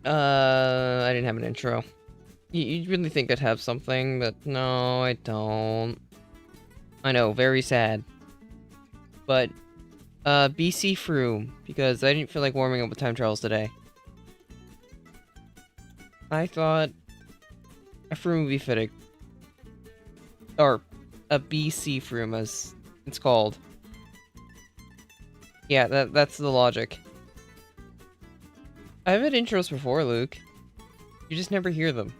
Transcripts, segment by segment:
I didn't have an intro. You really think I'd have something, but no, I don't. I know, very sad. But, BC Froom, because I didn't feel like warming up with time trials today. I thought a Froom would be fitting. Or, a BC Froom, as it's called. Yeah, that's the logic. I've had intros before, Luke. You just never hear them.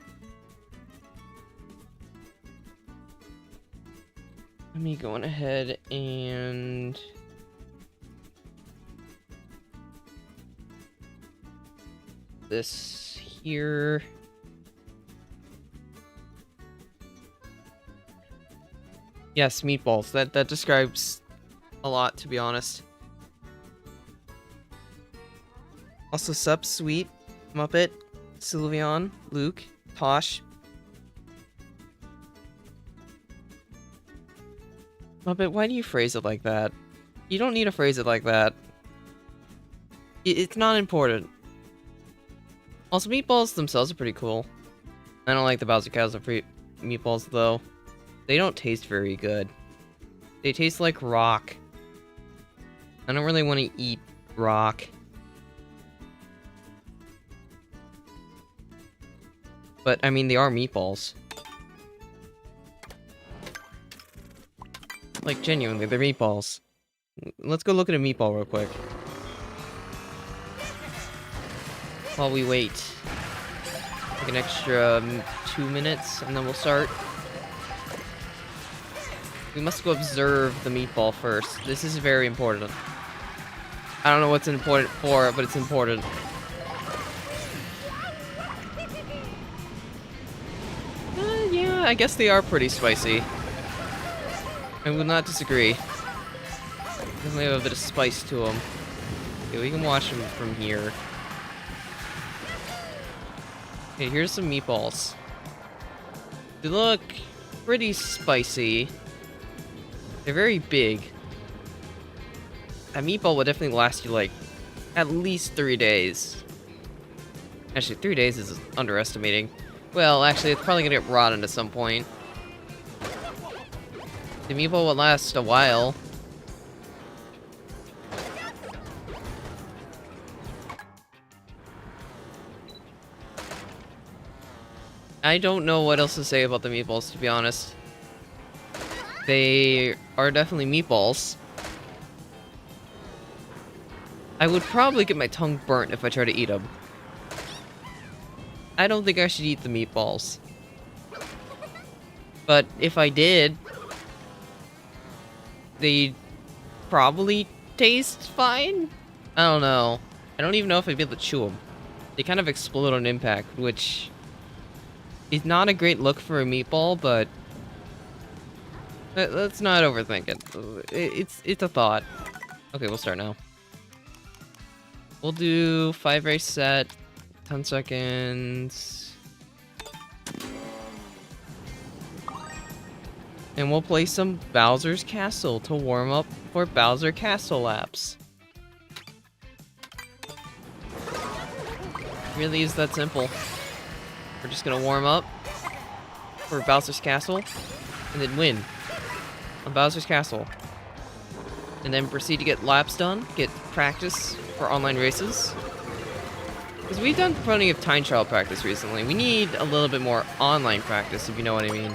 Let me go on ahead and... this here. Yes, meatballs. That describes a lot, to be honest. Also, sup, Sweet, Muppet, Sylveon, Luke, Tosh. Muppet, why do you phrase it like that? You don't need to phrase it like that. It's not important. Also, meatballs themselves are pretty cool. I don't like the Bowser Castle meatballs, though. They don't taste very good. They taste like rock. I don't really want to eat rock. But, I mean, they are meatballs. Like, genuinely, they're meatballs. Let's go look at a meatball real quick. While we wait. Like an extra 2 minutes, and then we'll start. We must go observe the meatball first. This is very important. I don't know what's important for it, but it's important. Yeah, I guess they are pretty spicy. I will not disagree. Definitely have a bit of spice to them. Okay, we can watch them from here. Okay, here's some meatballs. They look pretty spicy. They're very big. A meatball would definitely last you, like, at least 3 days. Actually, 3 days is underestimating. Well, actually, it's probably gonna get rotten at some point. The meatball will last a while. I don't know what else to say about the meatballs, to be honest. They are definitely meatballs. I would probably get my tongue burnt if I try to eat them. I don't think I should eat the meatballs. But if I did, they'd probably taste fine? I don't know. I don't even know if I'd be able to chew them. They kind of explode on impact, which is not a great look for a meatball, but let's not overthink it. It's a thought. Okay, we'll start now. We'll do 5 race set, 10 seconds. And we'll play some Bowser's Castle to warm up for Bowser Castle laps. Really is that simple. We're just gonna warm up for Bowser's Castle and then win on Bowser's Castle. And then proceed to get laps done, get practice for online races. Because we've done plenty of time trial practice recently. We need a little bit more online practice, if you know what I mean.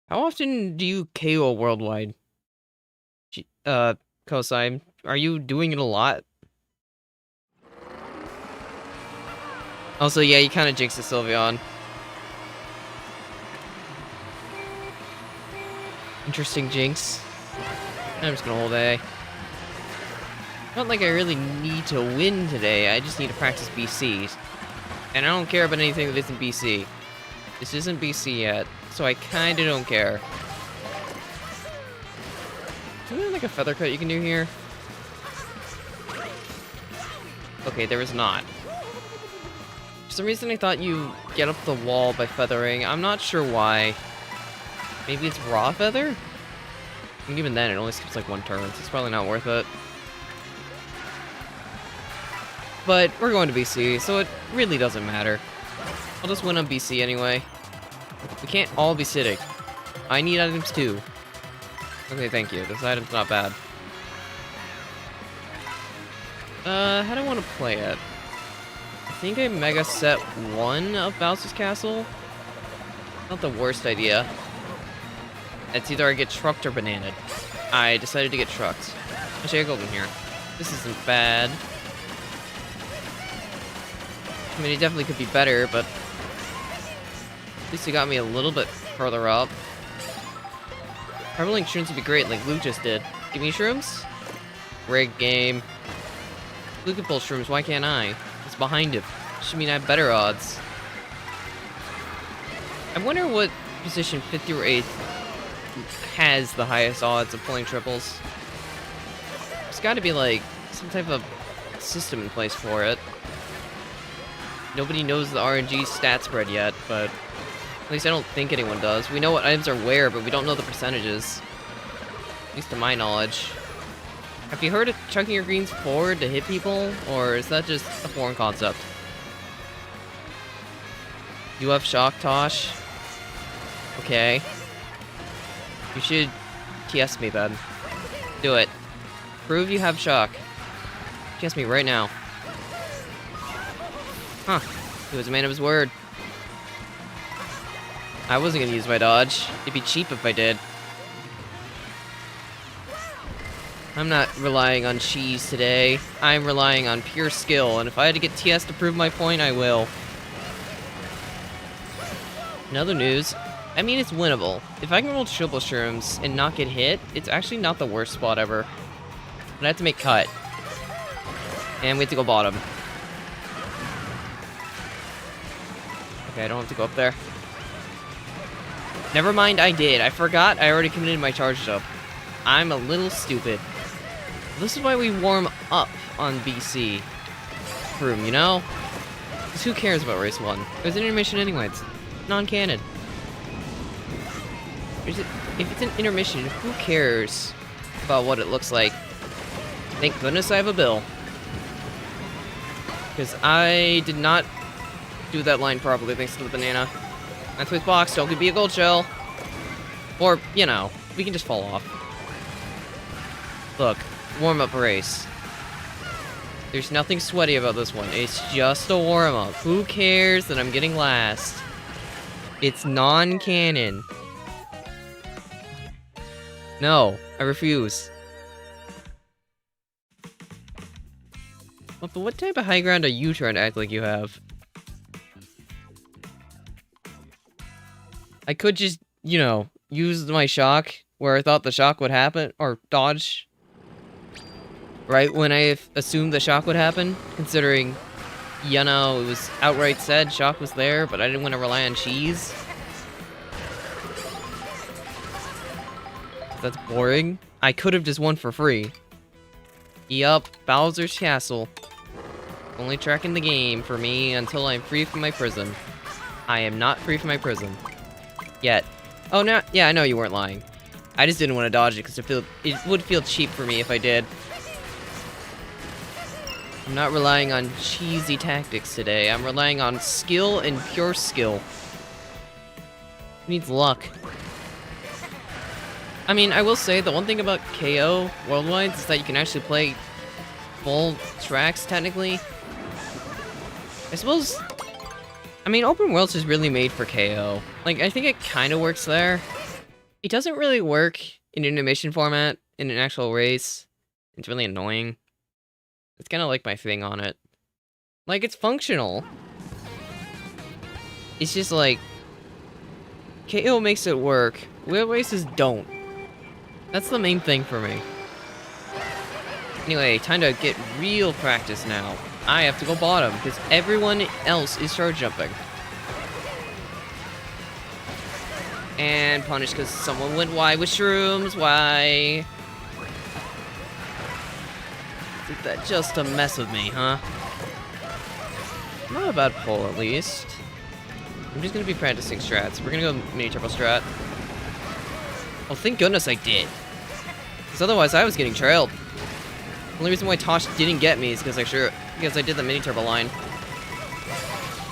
How often do you KO worldwide? Kosai, are you doing it a lot? Also, yeah, you kind of jinxed the Sylveon. Interesting jinx. I'm just gonna hold A. Not like I really need to win today, I just need to practice BC. And I don't care about anything that isn't BC. This isn't BC yet, so I kinda don't care. Isn't there like a feather cut you can do here? Okay, there is not. For some reason I thought you get up the wall by feathering. I'm not sure why. Maybe it's raw feather? And even then, it only skips like 1 turn, so it's probably not worth it. But we're going to BC, so it really doesn't matter. I'll just win on BC anyway. We can't all be sitting. I need items too. Okay, thank you. This item's not bad. How do I want to play it? I think I mega set 1 of Bowser's Castle. Not the worst idea. It's either I get trucked or bananaed. I decided to get trucked. Actually, I go in here. This isn't bad. I mean, it definitely could be better, but at least it got me a little bit further up. Harboring shrooms would be great, like Luke just did. Give me shrooms? Rigged game. Luke can pull shrooms, why can't I? It's behind him. Should mean I have better odds. I wonder what position 50 or 8th has the highest odds of pulling triples. There's gotta be like some type of system in place for it. Nobody knows the RNG stat spread yet, but at least I don't think anyone does. We know what items are where, but we don't know the percentages. At least to my knowledge. Have you heard of chucking your greens forward to hit people, or is that just a foreign concept? You have shock, Tosh? Okay. You should TS me then. Do it. Prove you have shock. TS me right now. Huh. He was a man of his word. I wasn't gonna use my dodge. It'd be cheap if I did. I'm not relying on cheese today. I'm relying on pure skill, and if I had to get TS to prove my point, I will. In other news, I mean, it's winnable. If I can roll triple shrooms and not get hit, it's actually not the worst spot ever. But I have to make cut. And we have to go bottom. Okay, I don't have to go up there. Never mind, I did. I forgot I already committed my charge up. I'm a little stupid. This is why we warm up on BC room, you know? Because who cares about race 1? There's an intermission anyway. It's non-canon. If it's an intermission, who cares about what it looks like? Thank goodness I have a bill. Because I did not do that line properly thanks to the banana. 9th place box, don't be a gold shell. Or, you know, we can just fall off. Look, warm-up race. There's nothing sweaty about this one. It's just a warm-up. Who cares that I'm getting last? It's non-canon. No, I refuse. But what type of high ground are you trying to act like you have? I could just, you know, use my shock where I thought the shock would happen, or dodge. Right when I assumed the shock would happen, considering, you know, it was outright said shock was there, but I didn't want to rely on cheese. That's boring. I could have just won for free. Yup, Bowser's Castle. Only track in the game for me until I'm free from my prison. I am not free from my prison. Yet. Oh, no, yeah, I know you weren't lying. I just didn't want to dodge it because it would feel cheap for me if I did. I'm not relying on cheesy tactics today. I'm relying on skill and pure skill. Who needs luck? I mean, I will say, the one thing about KO Worldwide is that you can actually play full tracks, technically. I suppose... I mean, Open World's is really made for KO. Like, I think it kind of works there. It doesn't really work in an animation format, in an actual race. It's really annoying. It's kind of like my thing on it. Like, it's functional. It's just like... KO makes it work. Wheel races don't. That's the main thing for me. Anyway, time to get real practice now. I have to go bottom, because everyone else is charge jumping. And punished because someone went wide with shrooms. Why? Did that just to mess with me, huh? Not a bad pull, at least. I'm just gonna be practicing strats. We're gonna go mini turbo strat. Oh, thank goodness I did. Because otherwise I was getting trailed. The only reason why Tosh didn't get me is because I did the mini turbo line.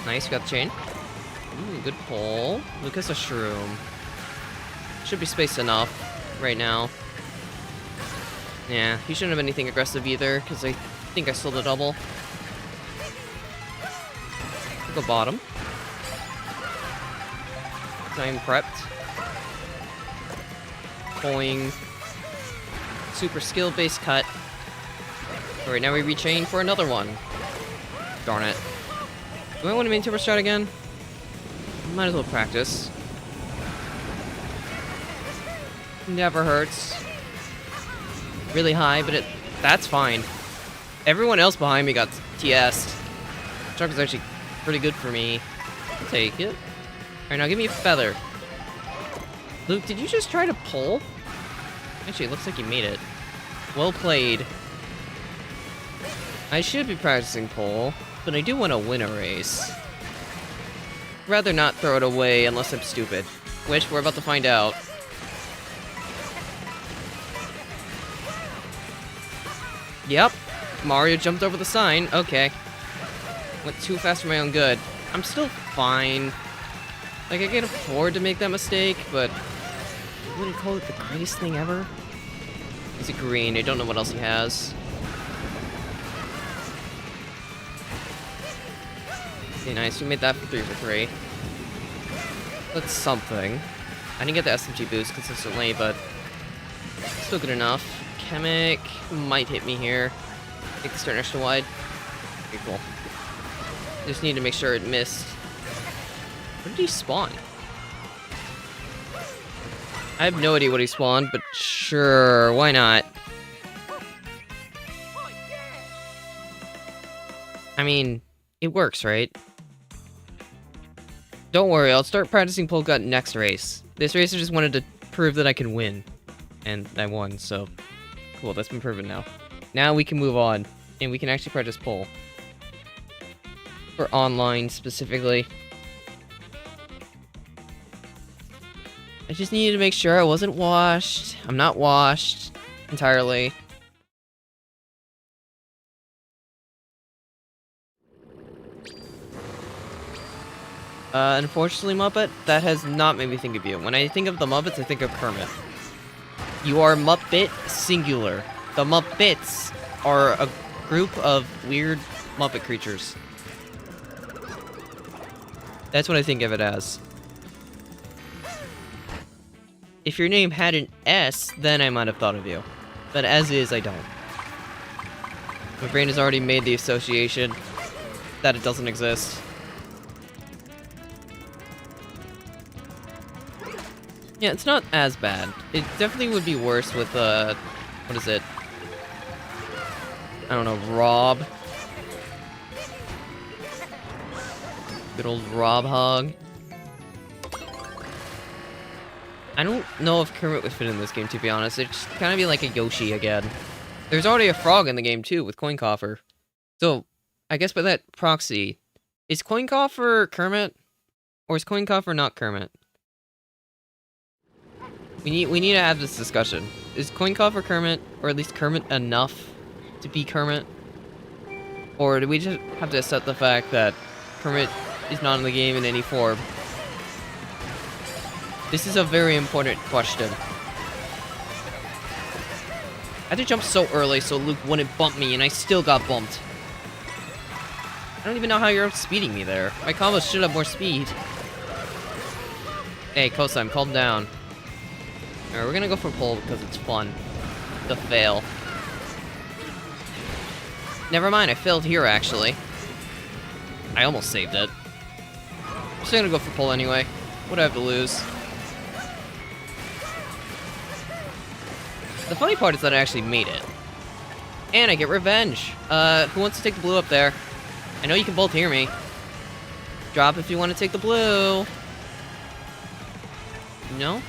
Nice, you got the chain. Ooh, good pull. Lucas a shroom. Should be spaced enough right now. Yeah, he shouldn't have anything aggressive either, because I think I stole the double. Go bottom. Time prepped. Boing. Super skill based cut. Alright, now we rechain for another one. Darn it. Do I want to main turbo strat again? Might as well practice. Never hurts. Really high, but that's fine. Everyone else behind me got TS'd. Truck is actually pretty good for me. I'll take it. Alright, now give me a feather. Luke, did you just try to pull? Actually, it looks like you made it. Well played. I should be practicing pull, but I do want to win a race. Rather not throw it away unless I'm stupid. Which, we're about to find out. Yep. Mario jumped over the sign. Okay. Went too fast for my own good. I'm still fine. Like, I can afford to make that mistake, but I wouldn't call it the greatest thing ever. Is it green? I don't know what else he has. Okay, nice. We made that for 3 for 3. That's something. I didn't get the SMG boost consistently, but still good enough. Chemic might hit me here. I think it's starting extra wide. Okay, cool. Just need to make sure it missed. Where did he spawn? I have no idea what he spawned, but sure, why not? I mean, it works, right? Don't worry, I'll start practicing pole gut next race. This race I just wanted to prove that I can win. And I won, so cool, that's been proven now. Now we can move on, and we can actually practice pole. For online, specifically. I just needed to make sure I wasn't washed. I'm not washed entirely. Unfortunately, Muppet, that has not made me think of you. When I think of the Muppets, I think of Kermit. You are Muppet singular. The Muppets are a group of weird Muppet creatures. That's what I think of it as. If your name had an S, then I might have thought of you. But as is, I don't. My brain has already made the association that it doesn't exist. Yeah, it's not as bad. It definitely would be worse with, what is it? I don't know, Rob. Good old Rob Hog. I don't know if Kermit would fit in this game, to be honest. It'd just kind of be like a Yoshi again. There's already a frog in the game, too, with Coin Coffer. So, I guess by that proxy, is Coin Coffer Kermit? Or is Coin Coffer not Kermit? We need to have this discussion. Is Coin Coffer Kermit, or at least Kermit enough to be Kermit? Or do we just have to accept the fact that Kermit is not in the game in any form? This is a very important question. I had to jump so early so Luke wouldn't bump me, and I still got bumped. I don't even know how you're outspeeding me there. My combos should have more speed. Hey, Cosine, calm down. Alright, we're gonna go for pole because it's fun. To fail. Never mind, I failed here, actually. I almost saved it. I'm just gonna go for pole anyway. What do I have to lose? The funny part is that I actually made it. And I get revenge. Who wants to take the blue up there? I know you can both hear me. Drop if you want to take the blue. No?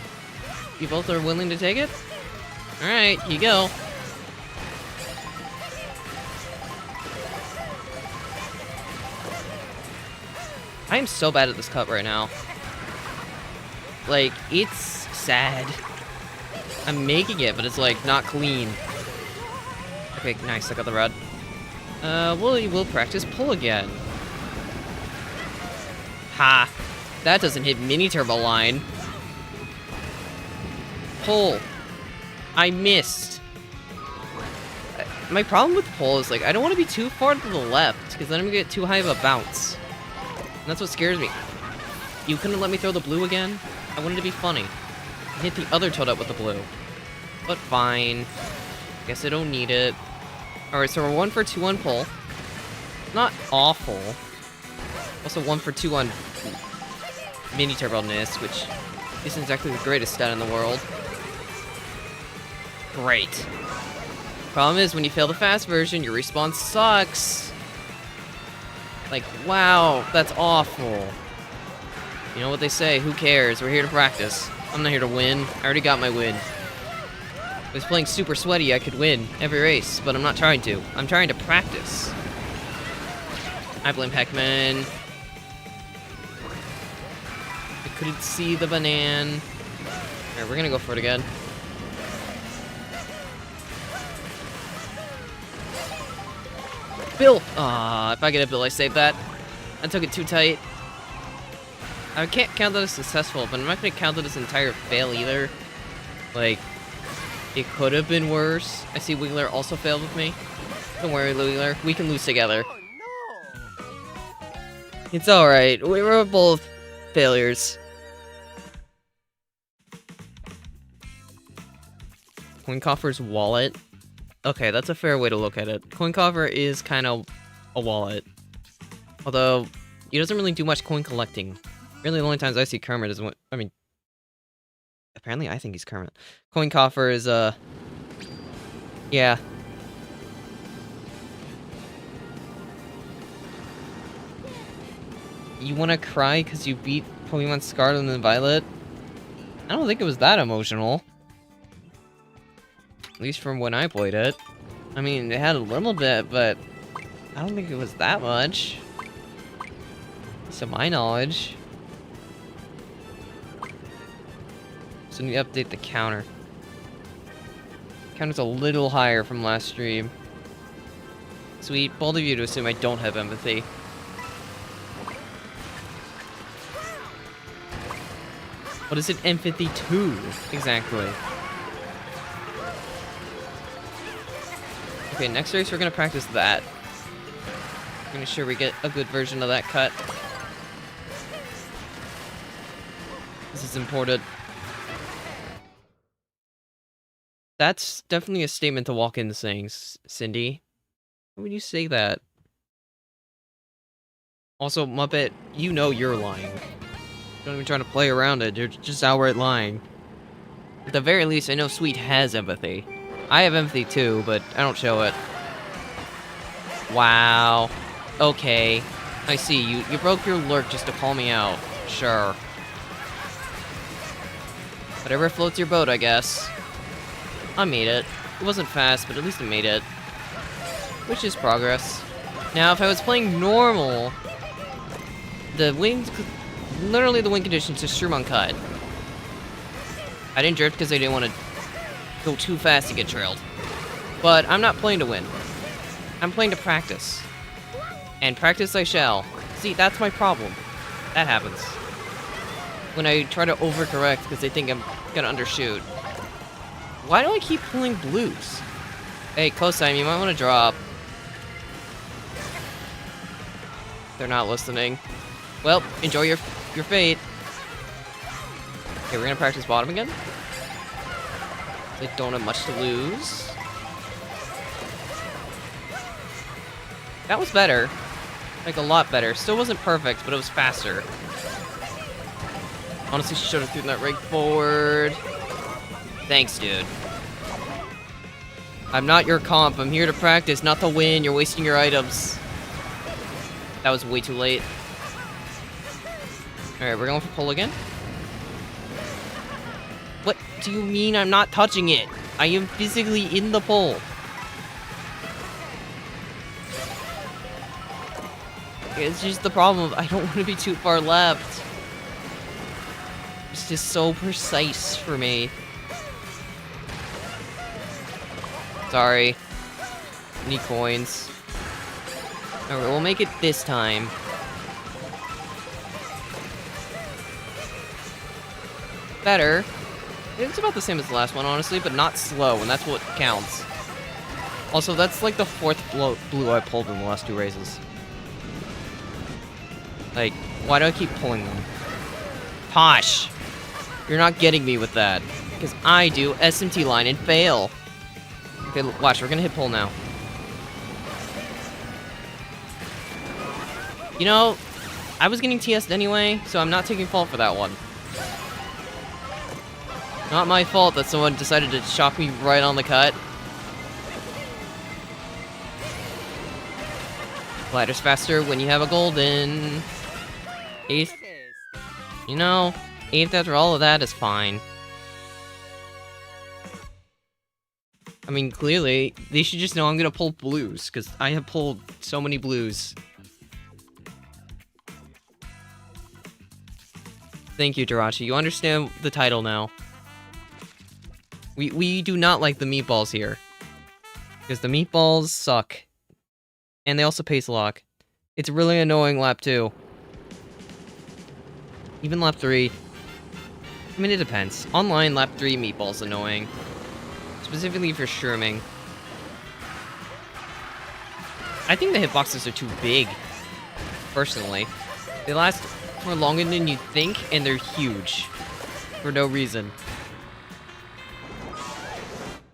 You both are willing to take it? Alright, here you go. I am so bad at this cut right now. Like, it's sad. I'm making it, but it's, like, not clean. Okay, nice, I got the red. We'll practice pull again. Ha! That doesn't hit mini turbo line. Pull. I missed. My problem with pull is, like, I don't want to be too far to the left, because then I'm gonna get too high of a bounce. And that's what scares me. You couldn't let me throw the blue again? I wanted to be funny. I hit the other Toad up with the blue. But fine. Guess I don't need it. Alright, so we're 1 for 2 on pull. Not awful. Also 1 for 2 on mini turbo-ness, which isn't exactly the greatest stat in the world. Great. Problem is, when you fail the fast version, your respawn sucks. Like, wow, that's awful. You know what they say, who cares? We're here to practice. I'm not here to win. I already got my win. If I was playing super sweaty, I could win every race, but I'm not trying to. I'm trying to practice. I blame Heckman. I couldn't see the banana. Alright, we're gonna go for it again. Bill! Ah, if I get a Bill, I save that. I took it too tight. I can't count that as successful, but I'm not gonna count that as an entire fail either. Like, it could have been worse. I see Wiggler also failed with me. Don't worry, Wiggler. We can lose together. It's alright. We were both failures. Coincoffer's wallet. Okay, that's a fair way to look at it. Coincoffer is kind of a wallet. Although, he doesn't really do much coin collecting. Really, the only times I see Kermit is when... I mean... Apparently, I think he's Kermit. Coincoffer is, yeah. You wanna cry because you beat Pokemon Scarlet and Violet? I don't think it was that emotional. At least from when I played it. I mean, it had a little bit, but I don't think it was that much. To my knowledge. So we need to update the counter. Counter's a little higher from last stream. Sweet, bold of you to assume I don't have empathy. What is it empathy to, exactly? Okay, next race we're gonna practice that. I'm gonna sure we get a good version of that cut. This is important. That's definitely a statement to walk into saying, Cindy. Why would you say that? Also, Muppet, you know you're lying. Don't even try to play around it, you're just outright lying. At the very least, I know Sweet has empathy. I have empathy too, but I don't show it. Wow. Okay. I see, you broke your lurk just to call me out. Sure. Whatever floats your boat, I guess. I made it. It wasn't fast, but at least I made it. Which is progress. Now, if I was playing normal, the wind... Literally the wind conditions just Sherman cut. I didn't drift because I didn't want to go too fast to get trailed. But I'm not playing to win. I'm playing to practice. And practice I shall. See, that's my problem. That happens. When I try to overcorrect because they think I'm gonna undershoot. Why do I keep pulling blues? Hey, Cosime, you might want to drop. They're not listening. Well, enjoy your fate. Okay, we're gonna practice bottom again. They don't have much to lose. That was better. Like, a lot better. Still wasn't perfect, but it was faster. Honestly, she should have thrown that rig forward. Thanks, dude. I'm not your comp. I'm here to practice, not to win. You're wasting your items. That was way too late. Alright, we're going for pull again. What do you mean I'm not touching it? I am physically in the pull. It's just the problem of I don't want to be too far left. It's just so precise for me. Sorry. Need coins. Alright, we'll make it this time. Better. It's about the same as the last one, honestly, but not slow, and that's what counts. Also, that's like the 4th blue I pulled in the last 2 races. Like, why do I keep pulling them? Posh! You're not getting me with that. Because I do SMT line and fail. Okay, watch, we're gonna hit pull now. You know, I was getting TS'd anyway, so I'm not taking fault for that one. Not my fault that someone decided to shock me right on the cut. Glider's faster when you have a golden. 8th. You know, 8th after all of that is fine. I mean, clearly, they should just know I'm gonna pull blues, because I have pulled so many blues. Thank you, Jirachi. You understand the title now. We do not like the meatballs here. Because the meatballs suck. And they also pace lock. It's really annoying lap 2. Even lap 3. I mean, it depends. Online, lap 3 meatball's annoying. Specifically if you're shrooming. I think the hitboxes are too big. Personally. They last for longer than you think, and they're huge. For no reason.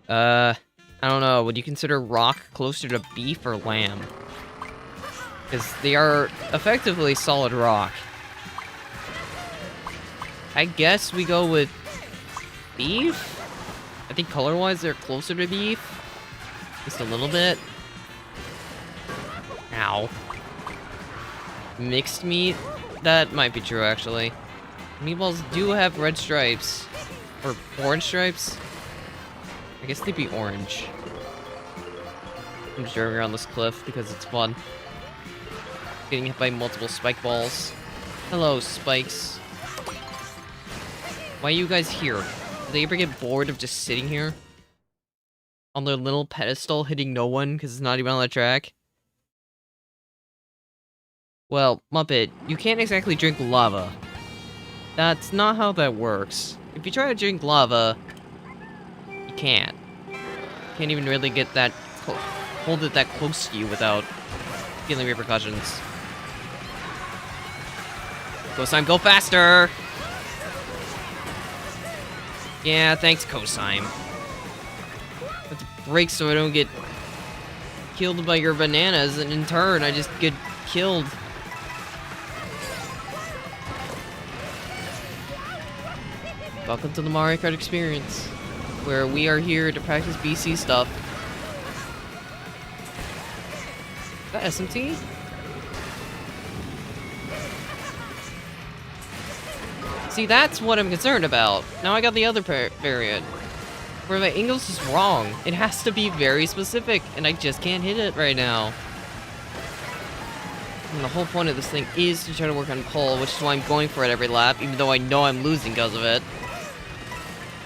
I don't know. Would you consider rock closer to beef or lamb? Because they are effectively solid rock. I guess we go with beef? I think color-wise they're closer to beef. Just a little bit. Ow. Mixed meat? That might be true, actually. Meatballs do have red stripes. Or orange stripes? I guess they'd be orange. I'm just driving around this cliff because it's fun. Getting hit by multiple spike balls. Hello, spikes. Why are you guys here? Do they ever get bored of just sitting here? On their little pedestal hitting no one because it's not even on the track? Well, Muppet, you can't exactly drink lava. That's not how that works. If you try to drink lava, you can't. Can't even really get that hold it that close to you without feeling repercussions. Cosine, go faster! Yeah, thanks, Cosine. Let's break so I don't get killed by your bananas, and in turn, I just get killed. Welcome to the Mario Kart experience, where we are here to practice BC stuff. Is that SMT? See, that's what I'm concerned about. Now I got the other variant, where my English is wrong. It has to be very specific, and I just can't hit it right now. And the whole point of this thing is to try to work on pole, which is why I'm going for it every lap, even though I know I'm losing because of it.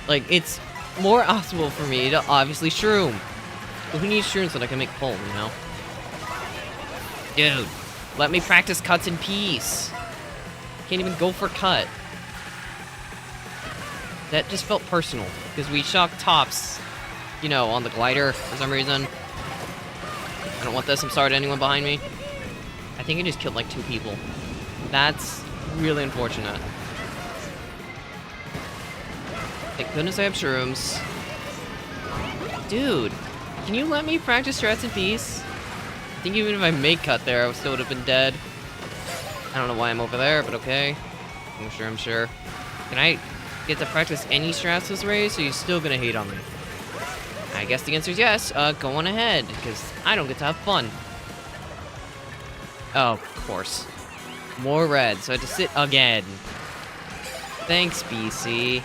Like, it's more optimal for me to obviously shroom. But who needs shrooms so that I can make pole, you know? Dude, let me practice cuts in peace. Can't even go for cut. That just felt personal, because we shocked tops, you know, on the glider for some reason. I don't want this, I'm sorry to anyone behind me. I think I just killed like 2 people. That's really unfortunate. Thank goodness I have shrooms. Dude, can you let me practice strats in peace? I think even if I make cut there, I still would have been dead. I don't know why I'm over there, but okay. I'm sure. Can I get to practice any strats this race, or are you still gonna hate on me? I guess the answer is yes. Go on ahead, because I don't get to have fun. Oh, of course. More red, so I had to sit again. Thanks, BC.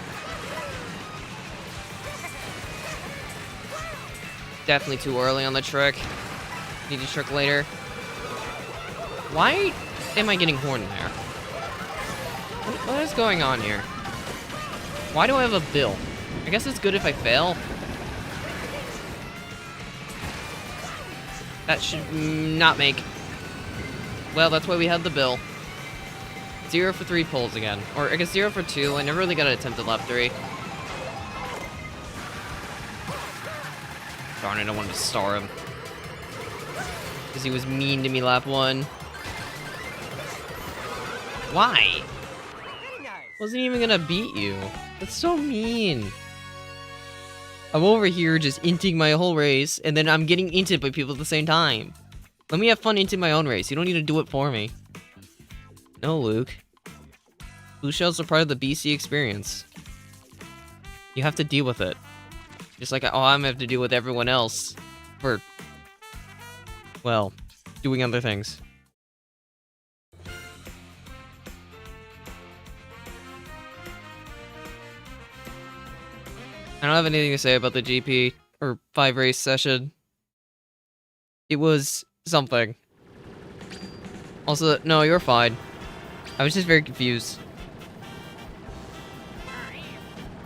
Definitely too early on the trick. Need to trick later. Why am I getting horned there? What is going on here? Why do I have a bill? I guess it's good if I fail. That should not make. Well, that's why we had the bill. 0 for 3 pulls again. Or I guess 0 for 2. I never really got an attempt at lap 3. Darn it, I wanted to star him. Because he was mean to me lap 1. Why? Wasn't even gonna beat you. That's so mean. I'm over here just inting my whole race, and then I'm getting inted by people at the same time. Let me have fun inting my own race. You don't need to do it for me. No, Luke. Blue shells are part of the BC experience. You have to deal with it. Just like I'm gonna have to deal with everyone else for, well, doing other things. I don't have anything to say about the GP or 5 race session. It was something. Also, no, you're fine. I was just very confused.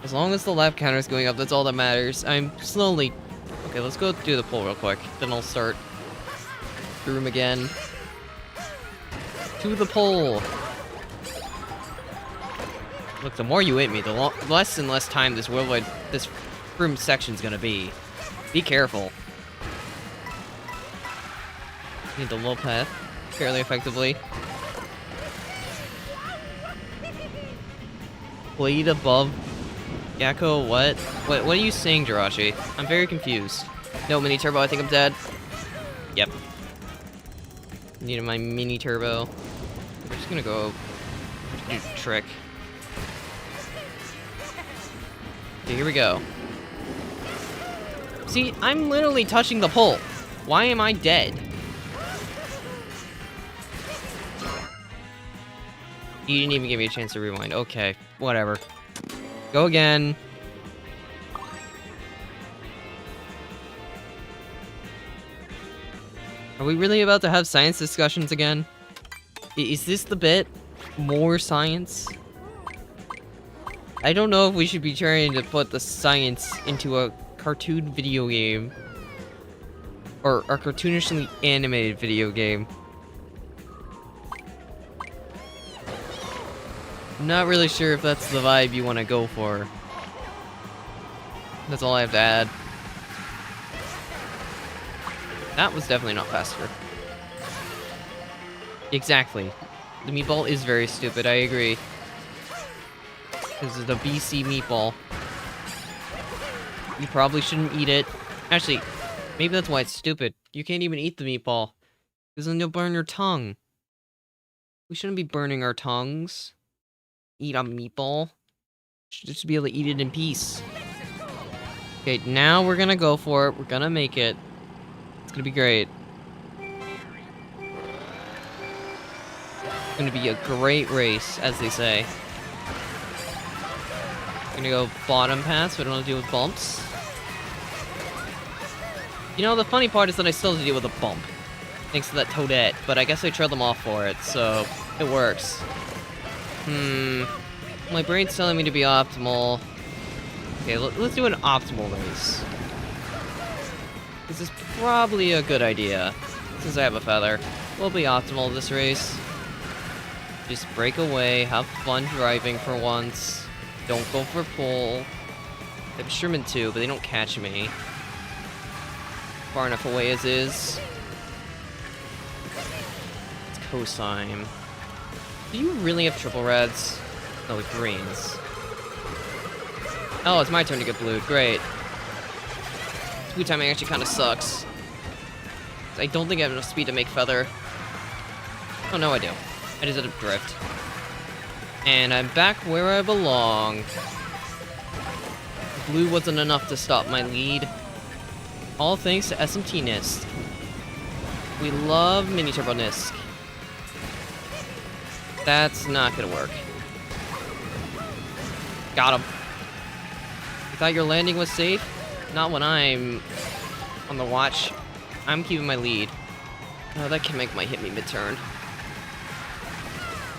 As long as the lap counter is going up, that's all that matters. I'm slowly... Okay, let's go do the poll real quick. Then I'll start through him again. To the poll. Look, the more you hit me, the less and less time this room section's gonna be. Be careful. Need the low path fairly effectively. Blade above Yakko, what? What are you saying, Jirachi? I'm very confused. No, mini turbo, I think I'm dead. Yep. Needed my mini turbo. I'm just gonna go do a trick. Okay, here we go. See, I'm literally touching the pole. Why am I dead? You didn't even give me a chance to rewind. Okay, whatever. Go again. Are we really about to have science discussions again? Is this the bit? More science? I don't know if we should be trying to put the science into a cartoon video game. Or a cartoonishly animated video game. I'm not really sure if that's the vibe you want to go for. That's all I have to add. That was definitely not faster. Exactly. The meatball is very stupid, I agree. This is the BC meatball. You probably shouldn't eat it. Actually, maybe that's why it's stupid. You can't even eat the meatball. Because then you'll burn your tongue. We shouldn't be burning our tongues. Eat a meatball. Should just be able to eat it in peace. Okay, now we're gonna go for it. We're gonna make it. It's gonna be great. It's gonna be a great race, as they say. We're gonna go bottom pass, so we don't have to deal with bumps. You know, the funny part is that I still have to deal with a bump. Thanks to that toadette, but I guess I trailed them off for it, so it works. My brain's telling me to be optimal. Okay, let's do an optimal race. This is probably a good idea, since I have a feather. We'll be optimal this race. Just break away, have fun driving for once. Don't go for pole. I have Sherman too, but they don't catch me. Far enough away as is. It's cosine. Do you really have triple reds? No, with greens. Oh, it's my turn to get blue. Great. Blue timing actually kind of sucks. I don't think I have enough speed to make feather. Oh, no, I do. I just had a drift. And I'm back where I belong. Blue wasn't enough to stop my lead. All thanks to SMT Nisk. We love Mini Turbo Nisk. That's not gonna work. Got him. You thought your landing was safe? Not when I'm on the watch. I'm keeping my lead. Oh, that can make my hit me mid-turn.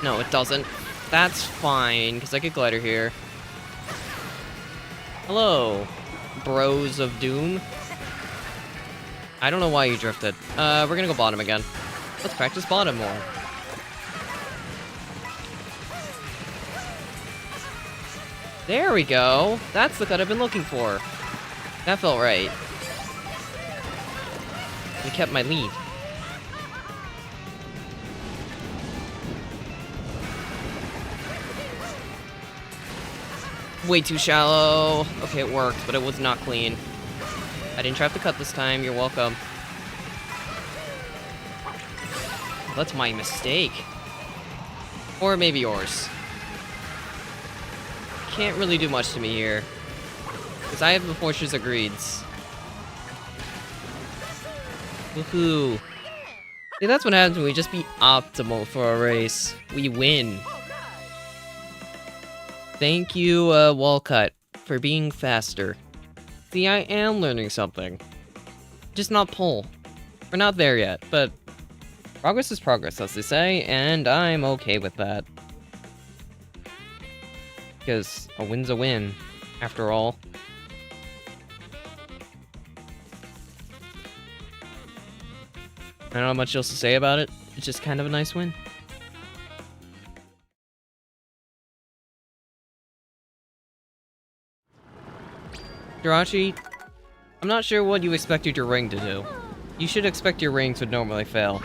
No, it doesn't. That's fine, because I could glider here. Hello, bros of doom. I don't know why you drifted. We're gonna go bottom again. Let's practice bottom more. There we go. That's the cut I've been looking for. That felt right. We kept my lead. Way too shallow. Okay, it worked, but it was not clean. I didn't trap the cut this time. You're welcome. That's my mistake. Or maybe yours. Can't really do much to me here. Because I have the Fortress of Greeds. Woohoo. See, that's what happens when we just be optimal for a race. We win. Thank you, Walcut, for being faster. See, I am learning something. Just not pole. We're not there yet, but progress is progress, as they say, and I'm okay with that. Because a win's a win, after all. I don't know much else to say about it. It's just kind of a nice win. Jirachi, I'm not sure what you expected your ring to do. You should expect your rings would normally fail.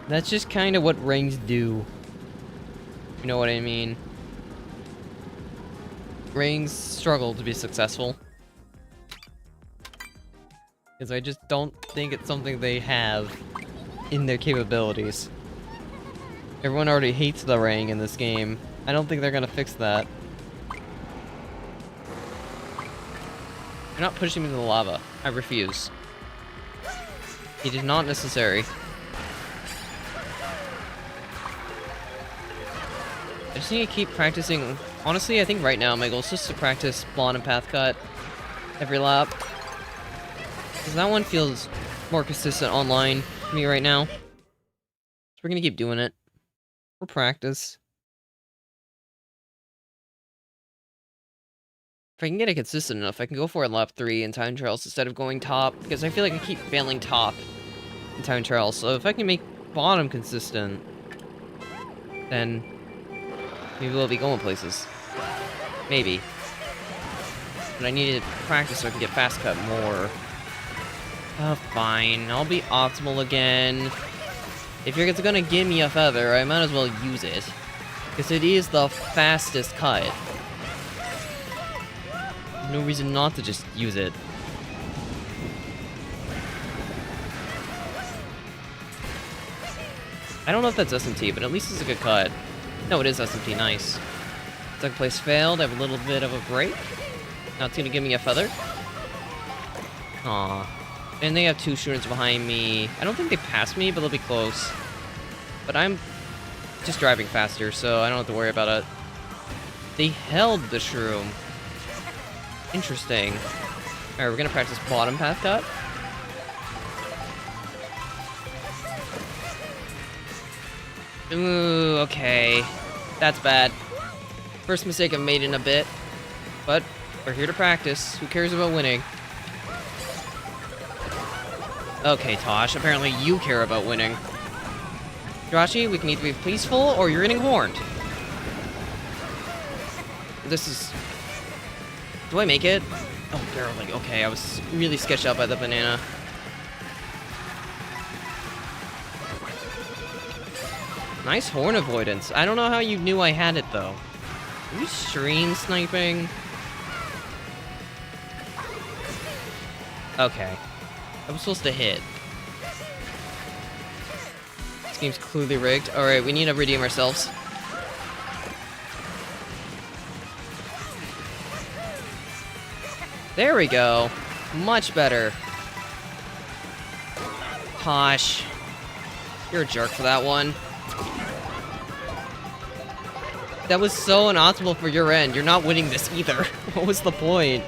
That's just kind of what rings do. You know what I mean? Rings struggle to be successful. Because I just don't think it's something they have in their capabilities. Everyone already hates the ring in this game. I don't think they're gonna fix that. You're not pushing me in the lava. I refuse. It is not necessary. I just need to keep practicing. Honestly, I think right now my goal is just to practice bottom path cut every lap. Because that one feels more consistent online for me right now. So we're gonna keep doing it. For practice. If I can get it consistent enough, I can go for a lap 3 in time trials instead of going top, because I feel like I keep failing top in time trials. So if I can make bottom consistent, then maybe we'll be going places. Maybe. But I need to practice so I can get fast cut more. Oh, fine. I'll be optimal again. If you're gonna give me a feather, I might as well use it. Because it is the fastest cut. No reason not to just use it. I don't know if that's SMT, but at least it's a good cut. No, it is SMT, nice. Second place failed, I have a little bit of a break. Now it's gonna give me a feather. Aw. And they have 2 students behind me. I don't think they passed me, but they'll be close. But I'm just driving faster, so I don't have to worry about it. They held the shroom. Interesting. Alright, we're gonna practice bottom path cut. Ooh, okay. That's bad. First mistake I've made in a bit. But we're here to practice. Who cares about winning? Okay, Tosh, apparently you care about winning. Jirachi, we can either be peaceful or you're getting horned. This is... Do I make it? Oh, barely. Okay, I was really sketched out by the banana. Nice horn avoidance. I don't know how you knew I had it, though. Are you stream sniping? Okay. I was supposed to hit. This game's clearly rigged. Alright, we need to redeem ourselves. There we go. Much better. Tosh. You're a jerk for that one. That was so unoptimal for your end. You're not winning this either. What was the point?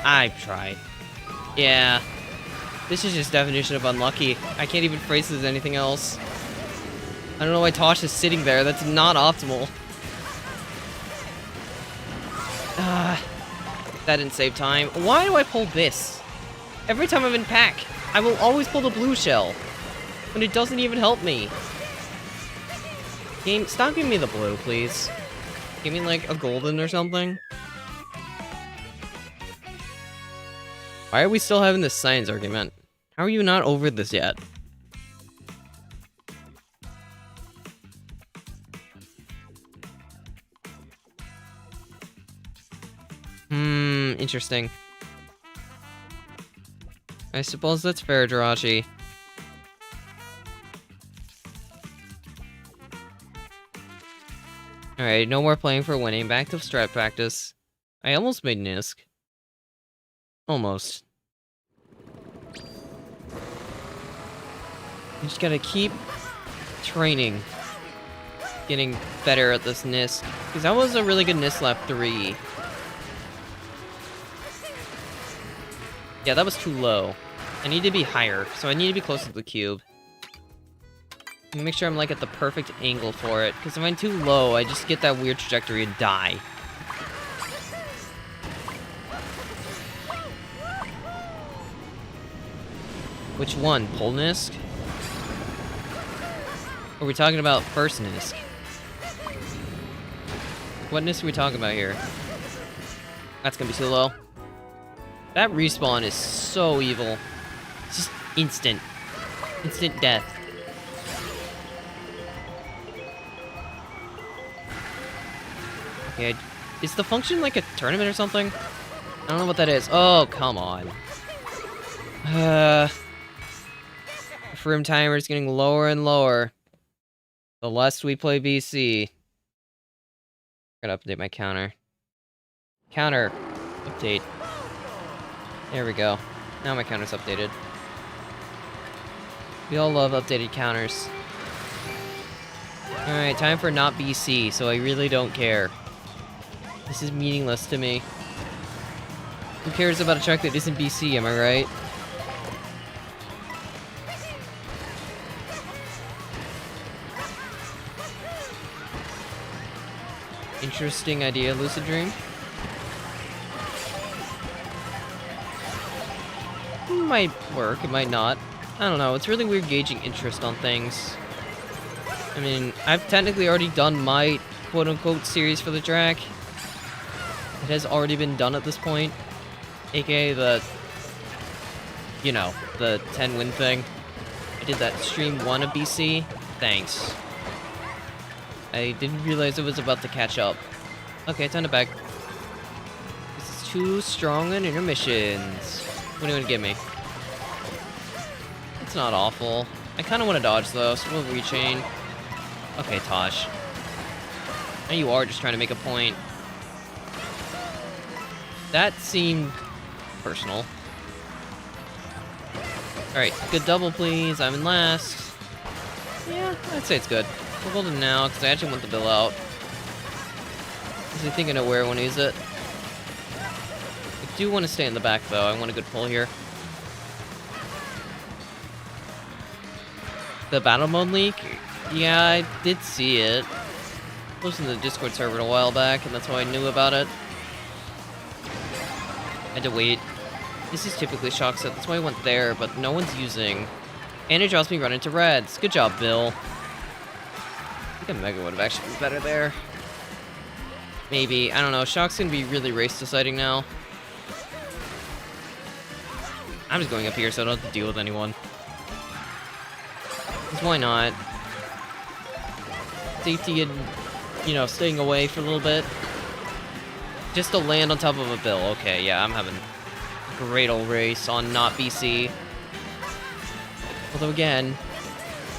I've tried. Yeah. This is just definition of unlucky. I can't even phrase this as anything else. I don't know why Tosh is sitting there. That's not optimal. That didn't save time. Why do I pull this? Every time I'm in pack, I will always pull the blue shell. When it doesn't even help me. Game, stop giving me the blue, please. Give me, like, a golden or something. Why are we still having this science argument? How are you not over this yet? Interesting. I suppose that's fair, Jirachi. Alright, no more playing for winning. Back to strat practice. I almost made Nisk. Almost. You just gotta keep training. Getting better at this Nisk. Because that was a really good Nisk lap 3. Yeah, that was too low. I need to be higher, so I need to be closer to the cube. Make sure I'm like at the perfect angle for it, because if I'm too low, I just get that weird trajectory and die. Which one? Pole Nisk? Or are we talking about first Nisk? What Nisk are we talking about here? That's gonna be too low. That respawn is so evil. It's just instant. Instant death. Okay, is the function like a tournament or something? I don't know what that is. Oh, come on. The frame timer is getting lower and lower. The less we play BC. Gotta update my counter. Counter. Update. There we go. Now my counter's updated. We all love updated counters. Alright, time for not BC, so I really don't care. This is meaningless to me. Who cares about a track that isn't BC, am I right? Interesting idea, Lucid Dream. It might work, it might not. I don't know, it's really weird gauging interest on things. I mean, I've technically already done my quote-unquote series for the track. It has already been done at this point. AKA the, you know, the 10 win thing. I did that stream 1 of BC. Thanks. I didn't realize it was about to catch up. Okay, time to back. This is too strong on intermissions. What do you want to give me? It's not awful. I kind of want to dodge though, so we'll rechain. Okay, Tosh. Now you are just trying to make a point. That seemed personal. Alright, good double please. I'm in last. Yeah, I'd say it's good. We'll hold him now, because I actually want the bill out. Because I think I know where I want to use it. I do want to stay in the back, though. I want a good pull here. The battle mode leak? Yeah, I did see it. I posted in the Discord server a while back, and that's how I knew about it. I had to wait. This is typically shock set, that's why I went there, but no one's using. And it drops me right into reds. Good job, Bill. I think a Mega would have actually been better there. Maybe. I don't know. Shock's gonna be really race deciding now. I'm just going up here so I don't have to deal with anyone. Because why not? Safety and, you know, staying away for a little bit. Just to land on top of a Bill. Okay, yeah, I'm having a great old race on not BC. Although again,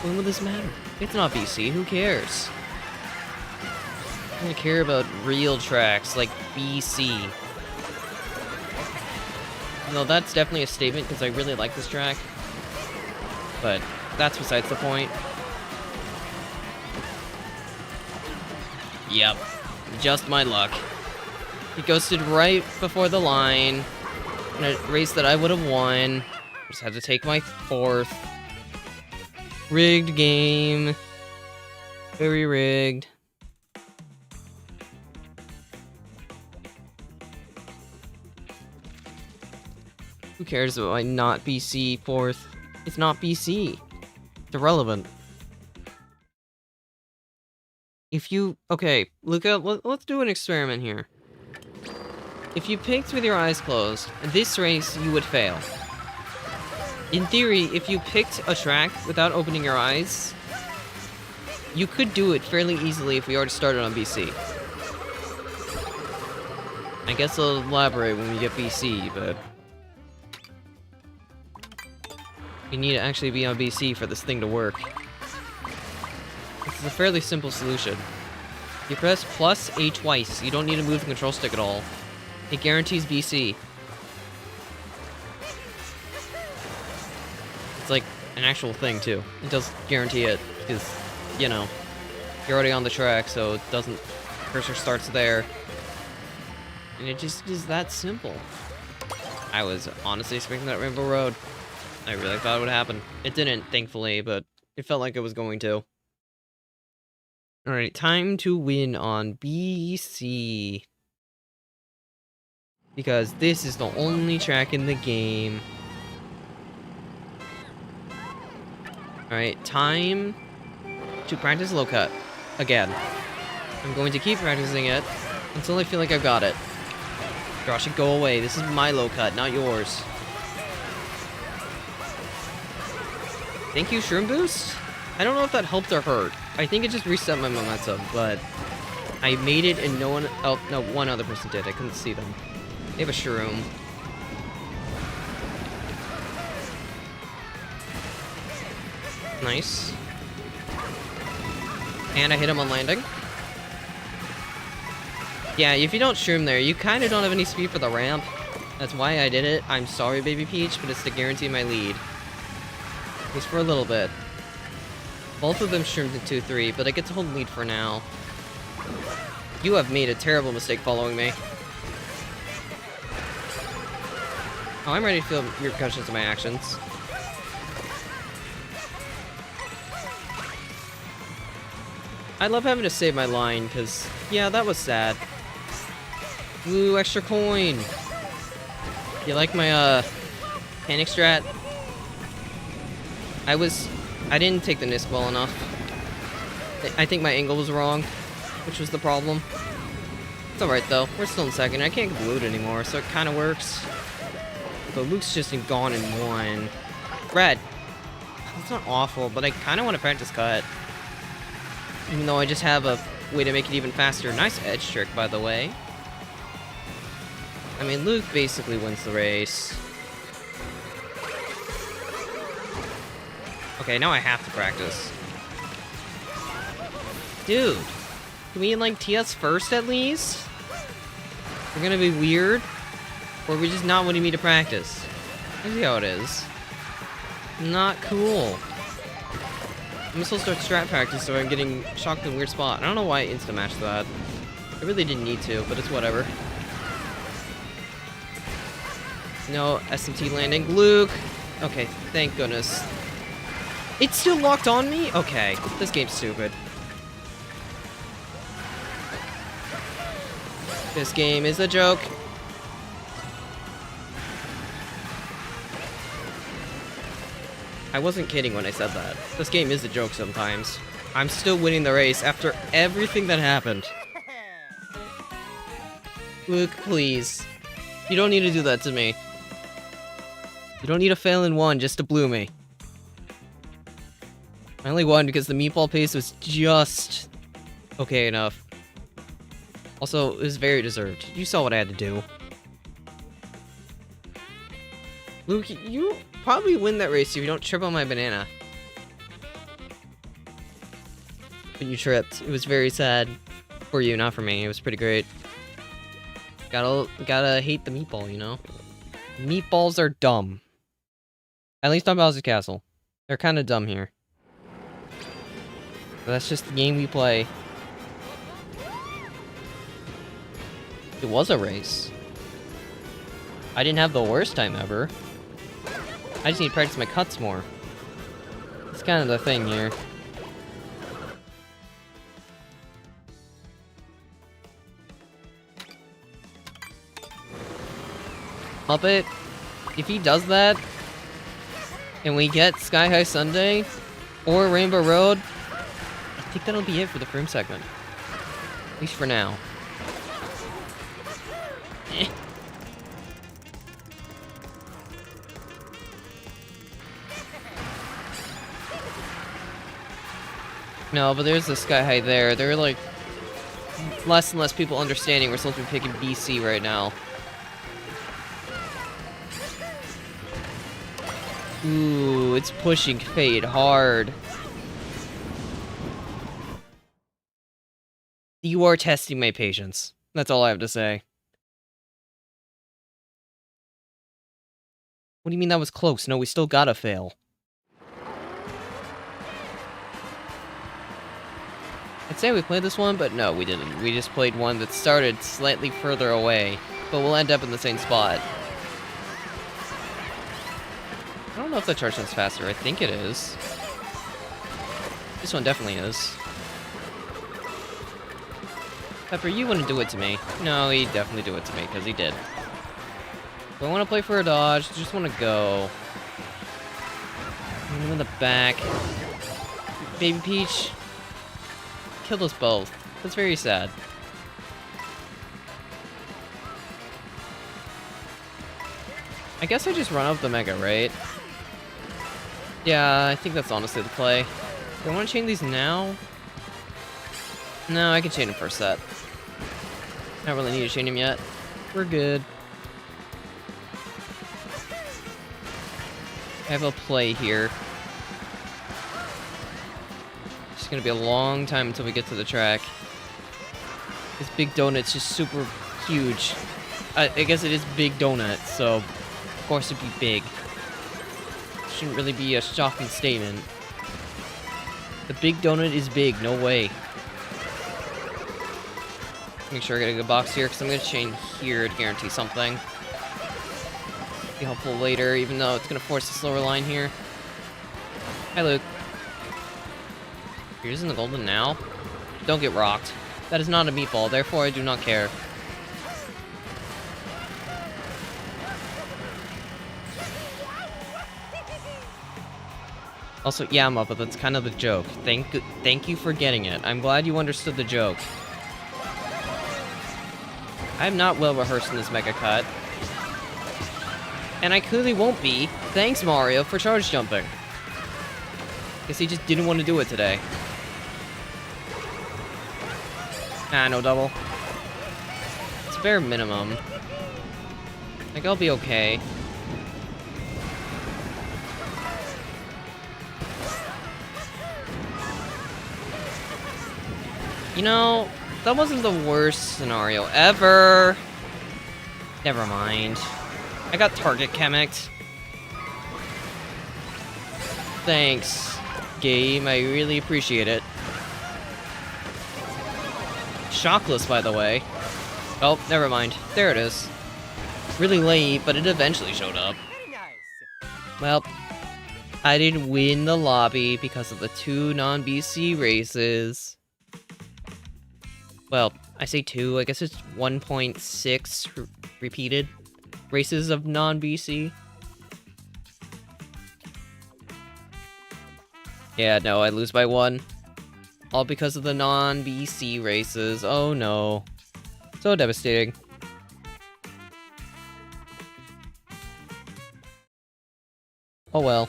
when will this matter? It's not BC, who cares? I don't care about real tracks like BC. No, that's definitely a statement because I really like this track. But that's besides the point. Yep, just my luck. He ghosted right before the line in a race that I would have won. Just had to take my fourth. Rigged game. Very rigged. Who cares about my not BC 4th? It's not BC. It's irrelevant. If you... Okay, Luca, let's do an experiment here. If you picked with your eyes closed, this race, you would fail. In theory, if you picked a track without opening your eyes, you could do it fairly easily if we already started on BC. I guess I'll elaborate when we get BC, but... you need to actually be on BC for this thing to work. This is a fairly simple solution. You press plus A twice, you don't need to move the control stick at all. It guarantees BC. It's like an actual thing, too. It does guarantee it, because, you know, you're already on the track, so it doesn't... cursor starts there. And it just is that simple. I was honestly expecting that Rainbow Road. I really thought it would happen. It didn't, thankfully, but it felt like it was going to. Alright, time to win on BC. Because this is the only track in the game. Alright, time to practice low cut. Again. I'm going to keep practicing it until I feel like I've got it. Josh, go away. This is my low cut, not yours. Thank you, Shroom Boost? I don't know if that helped or hurt. I think it just reset my momentum, but I made it and no one else, no, one other person did. I couldn't see them. They have a Shroom. Nice. And I hit him on landing. Yeah, if you don't Shroom there, you kind of don't have any speed for the ramp. That's why I did it. I'm sorry, Baby Peach, but it's to guarantee my lead. Just for a little bit. Both of them Shroomed in 2-3, but I get to hold lead for now. You have made a terrible mistake following me. Oh, I'm ready to feel repercussions of my actions. I love having to save my line, because, yeah, that was sad. Ooh, extra coin! You like my, panic strat? I didn't take the Nisk well enough. I think my angle was wrong, which was the problem. It's alright though, we're still in second. I can't get loot anymore, so it kinda works. But Luke's just gone in one. Red. That's not awful, but I kinda want to practice cut. Even though I just have a way to make it even faster. Nice edge trick, by the way. I mean, Luke basically wins the race. Okay, now I have to practice. Dude, can we like TS first at least? We're gonna be weird? Or are we just not wanting me to practice? Let's see how it is. Not cool. I'm supposed to start strat practice, so I'm getting shocked in a weird spot. I don't know why I insta-matched that. I really didn't need to, but it's whatever. No SMT landing. Luke! Okay, thank goodness. It's still locked on me? Okay, this game's stupid. This game is a joke. I wasn't kidding when I said that. This game is a joke sometimes. I'm still winning the race after everything that happened. Luke, please. You don't need to do that to me. You don't need to fail in one just to blue me. I only won because the meatball pace was just okay enough. Also, it was very deserved. You saw what I had to do. Luke, you probably win that race if you don't trip on my banana. But you tripped. It was very sad. For you, not for me. It was pretty great. Gotta hate the meatball, you know? Meatballs are dumb. At least on Bowser's Castle. They're kinda dumb here. But that's just the game we play. It was a race. I didn't have the worst time ever. I just need to practice my cuts more. It's kind of the thing here. Muppet, if he does that, and we get Sky High Sunday, or Rainbow Road, I think that'll be it for the Froom segment. At least for now. Eh. No, but there's the Sky High there. There are, like, less and less people understanding we're supposed to be picking BC right now. Ooh, it's pushing Fade hard. You are testing my patience. That's all I have to say. What do you mean that was close? No, we still gotta fail. I'd say we played this one, but no, we didn't. We just played one that started slightly further away, but we'll end up in the same spot. I don't know if the charge time's faster. I think it is. This one definitely is. Pepper, you wouldn't do it to me. No, he'd definitely do it to me, because he did. Do I want to play for a dodge? I just want to go. I'm in the back. Baby Peach. Killed us both. That's very sad. I guess I just run up the Mega, right? Yeah, I think that's honestly the play. Do I want to chain these now? No, I can chain him for a set. I don't really need to chain him yet. We're good. I have a play here. It's gonna be a long time until we get to the track. This big donut's just super huge. I guess it is Big Donut, so of course it'd be big. Shouldn't really be a shocking statement. The Big Donut is big, no way. Make sure I get a good box here, because I'm gonna chain here to guarantee something. Be helpful later, even though it's gonna force a slower line here. Hi, Luke. You're using the golden now? Don't get rocked. That is not a meatball, therefore I do not care. Also, yeah, but that's kind of the joke. Thank you for getting it. I'm glad you understood the joke. I'm not well rehearsed in this Mega Cut. And I clearly won't be. Thanks, Mario, for charge jumping. Guess he just didn't want to do it today. Ah, no double. It's bare minimum. Like, I'll be okay. You know, that wasn't the worst scenario ever. Never mind. I got target chemicked. Thanks, game. I really appreciate it. Shockless, by the way. Oh, never mind. There it is. Really late, but it eventually showed up. Well, I didn't win the lobby because of the 2 non-BC races. Well, I say 2, I guess it's 1.6 repeated races of non-BC. Yeah, no, I lose by 1. All because of the non-BC races. Oh no. So devastating. Oh well.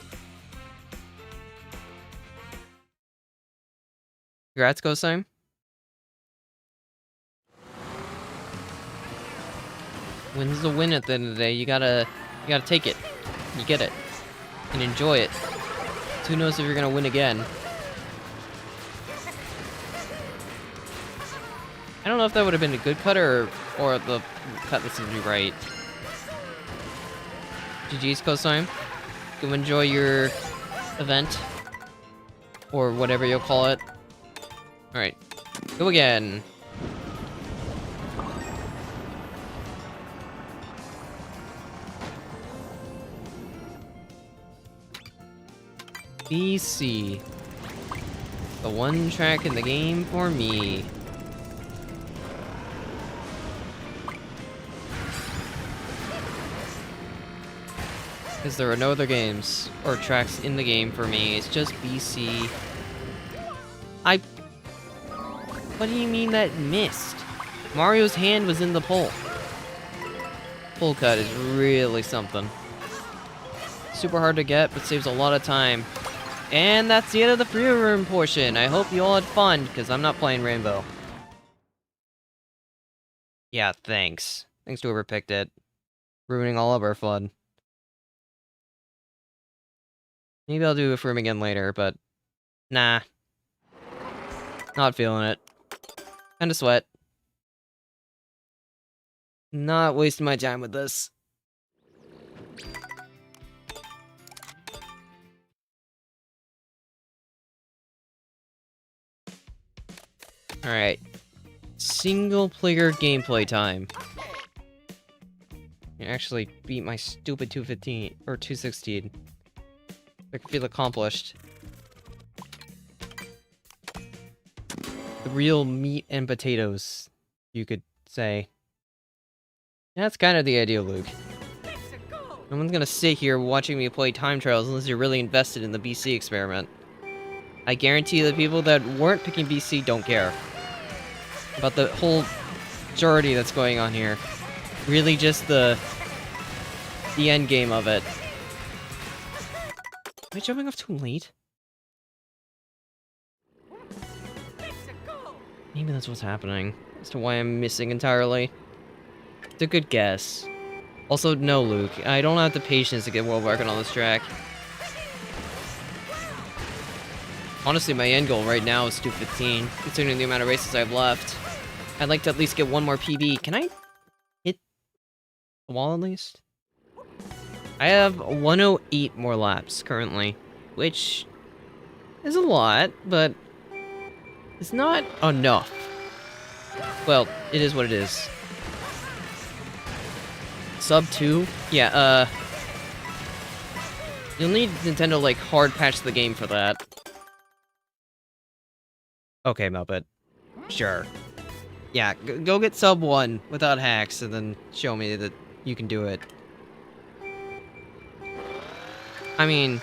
Congrats, Ghost Time. Win's a win at the end of the day. You gotta take it. You get it. And enjoy it. Who knows if you're gonna win again. I don't know if that would have been a good cut or the cut that's gonna be right. GG's, Ghost Time. Go enjoy your event. Or whatever you'll call it. Alright. Go again. BC. The one track in the game for me. Because there are no other games or tracks in the game for me. It's just BC. What do you mean that missed? Mario's hand was in the pole. Pole cut is really something. Super hard to get, but saves a lot of time. And that's the end of the free room portion. I hope you all had fun, because I'm not playing Rainbow. Yeah, thanks. Thanks to whoever picked it. Ruining all of our fun. Maybe I'll do a room again later, but... Nah. Not feeling it. Kinda sweat. Not wasting my time with this. Alright. Single player gameplay time. I actually beat my stupid 215 or 216. I can feel accomplished. The real meat and potatoes, you could say. That's kind of the idea, Luke. No one's gonna sit here watching me play time trials unless you're really invested in the BC experiment. I guarantee the people that weren't picking BC don't care about the whole majority that's going on here. Really just the end game of it. Am I jumping off too late? Maybe that's what's happening. As to why I'm missing entirely. It's a good guess. Also, no, Luke. I don't have the patience to get world record on this track. Honestly, my end goal right now is 215, considering the amount of races I have left. I'd like to at least get one more PB. Can I hit the wall at least? I have 108 more laps currently, which is a lot, but it's not enough. Well, it is what it is. Sub 2? Yeah, you'll need Nintendo, like, hard patch the game for that. Okay, Muppet. Sure. Yeah, go get sub 1 without hacks, and then show me that you can do it. I mean...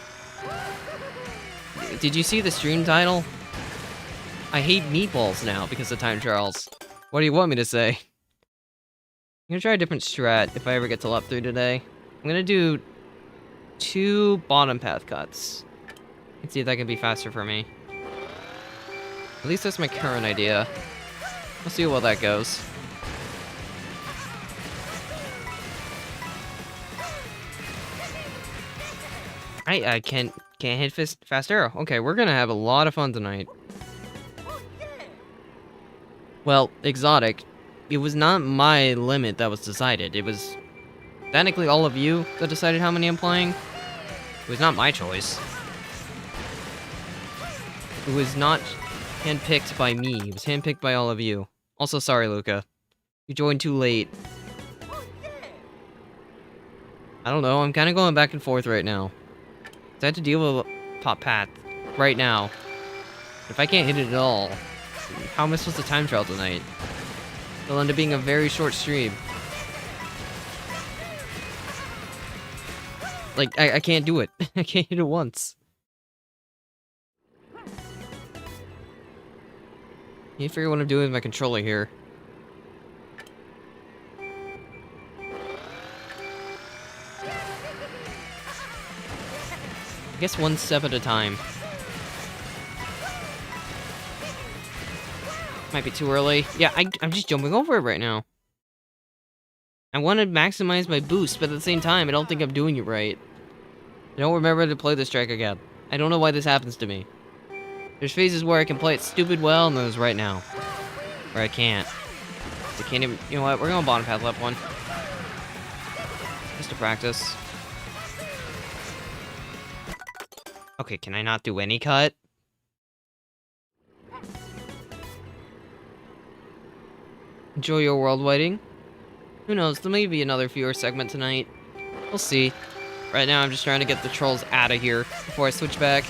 Did you see the stream title? I hate meatballs now because of time trials. What do you want me to say? I'm gonna try a different strat if I ever get to lap 3 today. I'm gonna do 2 bottom path cuts. Let's see if that can be faster for me. At least that's my current idea. We'll see how well that goes. I can't hit fast arrow. Okay, we're gonna have a lot of fun tonight. Well, exotic. It was not my limit that was decided. It was technically all of you that decided how many I'm playing. It was not my choice. It was not handpicked by me. It was handpicked by all of you. Also, sorry, Luca. You joined too late. I don't know. I'm kind of going back and forth right now. I have to deal with a top path right now. If I can't hit it at all, how am I supposed to time trial tonight? It'll end up being a very short stream. Like, I can't do it. I can't hit it once. Need to figure out what I'm doing with my controller here. I guess one step at a time. Might be too early. Yeah, I'm just jumping over it right now. I want to maximize my boost, but at the same time, I don't think I'm doing it right. I don't remember to play this track again. I don't know why this happens to me. There's phases where I can play it stupid well, and there's right now. Where I can't. I can't even... You know what? We're going bottom path left 1. Just to practice. Okay, can I not do any cut? Enjoy your world waiting. Who knows, there may be another viewer segment tonight. We'll see. Right now, I'm just trying to get the trolls out of here before I switch back.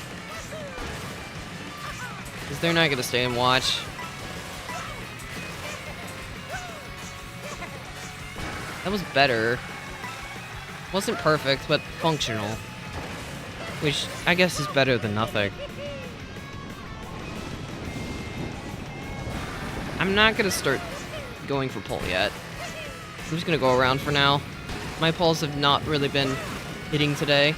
Because they're not going to stay and watch. That was better. Wasn't perfect, but functional. Which, I guess is better than nothing. I'm not gonna start going for pull yet. I'm just gonna go around for now. My pulls have not really been hitting today.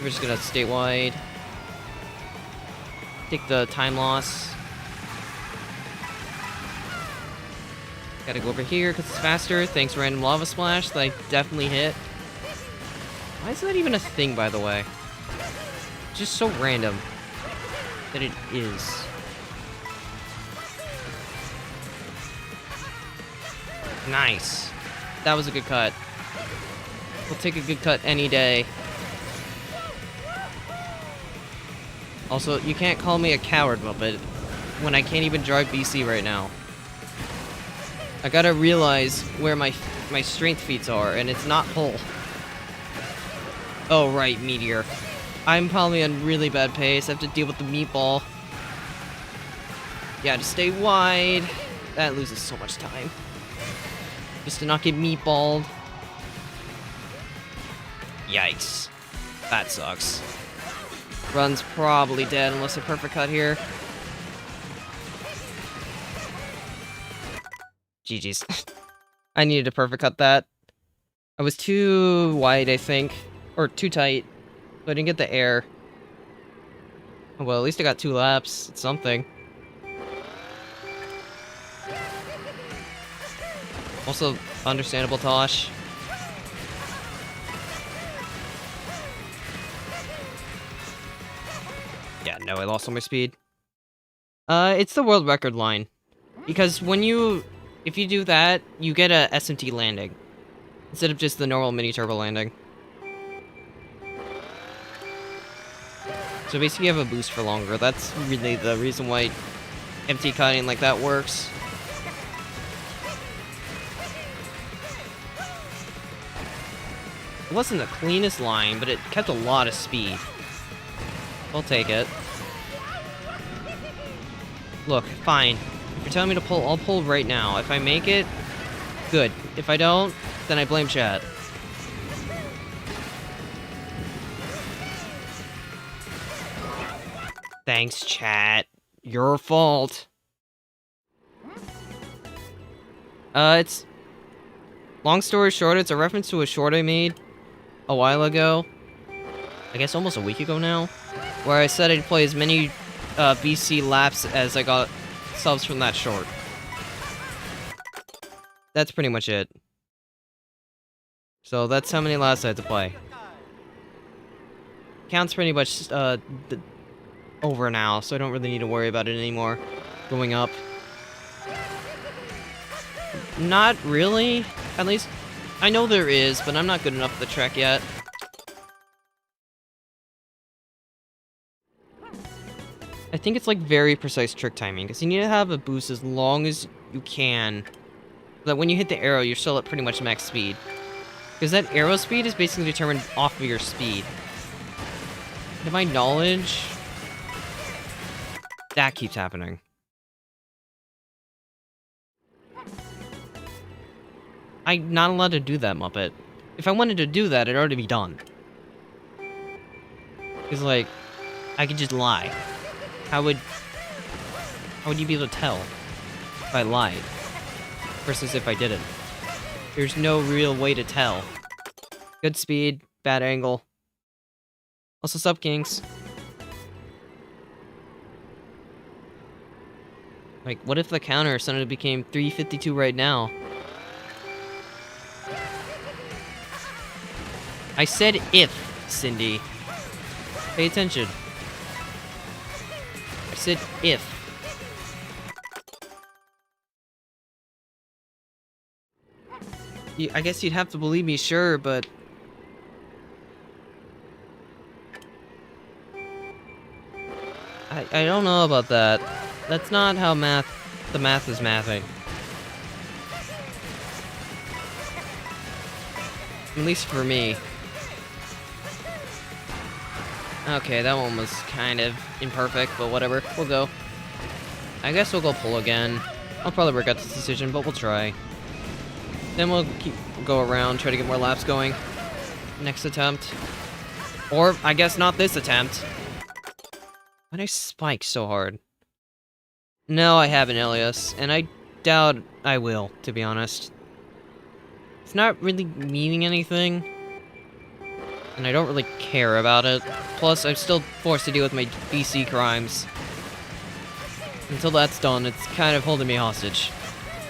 We're just gonna stay wide. Take the time loss. Gotta go over here because it's faster. Thanks, random lava splash that I definitely hit. Why is that even a thing, by the way? Just so random that it is. Nice. That was a good cut. We'll take a good cut any day. Also, you can't call me a coward, Muppet, when I can't even drive BC right now. I gotta realize where my strength feats are, and it's not pull. Oh, right, Meteor. I'm probably on really bad pace. I have to deal with the meatball. Yeah, to stay wide. That loses so much time. Just to not get meatballed. Yikes. That sucks. Run's probably dead unless a perfect cut here. GG's. I needed to perfect cut that. I was too wide, I think. Or too tight. So I didn't get the air. Well, at least I got 2 laps. It's something. Also, understandable Tosh. Yeah, no, I lost all my speed. It's the world record line. Because if you do that, you get a SMT landing. Instead of just the normal mini turbo landing. So basically you have a boost for longer. That's really the reason why MT cutting like that works. It wasn't the cleanest line, but it kept a lot of speed. I'll take it. Look, fine. If you're telling me to pull, I'll pull right now. If I make it, good. If I don't, then I blame chat. Thanks, chat. Your fault. It's... Long story short, it's a reference to a short I made a while ago. I guess almost a week ago now. Where I said I'd play as many BC laps as I got subs from that short. That's pretty much it. So that's how many laps I had to play. Count's pretty much over now, so I don't really need to worry about it anymore. Going up. Not really. At least, I know there is, but I'm not good enough for the track yet. I think it's like very precise trick timing, because you need to have a boost as long as you can. So that when you hit the arrow, you're still at pretty much max speed. Because that arrow speed is basically determined off of your speed. To my knowledge, that keeps happening. I'm not allowed to do that, Muppet. If I wanted to do that, it'd already be done. Because, like, I could just lie. How would you be able to tell if I lied? Versus if I didn't. There's no real way to tell. Good speed, bad angle. Also, sup, Kings. Like, what if the counter suddenly became 352 right now? I said if, Cindy. Pay attention. I said if. I guess you'd have to believe me, sure, but... I don't know about that. That's not how the math is mathing. At least for me. Okay, that one was kind of imperfect, but whatever. We'll go. I guess we'll go pull again. I'll probably regret this decision, but we'll try. Then we'll go around, try to get more laps going. Next attempt. Or, I guess not this attempt. Why did I spike so hard? No, I haven't, Elias, and I doubt I will, to be honest. It's not really meaning anything, and I don't really care about it. Plus, I'm still forced to deal with my BC crimes. Until that's done, it's kind of holding me hostage,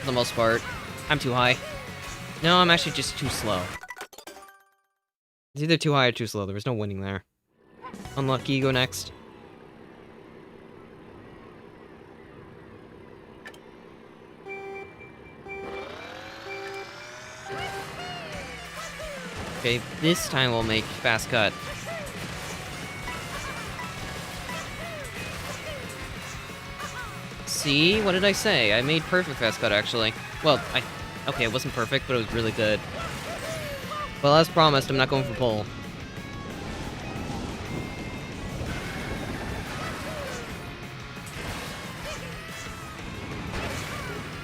for the most part. I'm too high. No, I'm actually just too slow. It's either too high or too slow. There was no winning there. Unlucky, go next. Okay, this time we'll make fast cut. See? What did I say? I made perfect fast cut, actually. Well, okay, it wasn't perfect, but it was really good. Well, as promised, I'm not going for pole.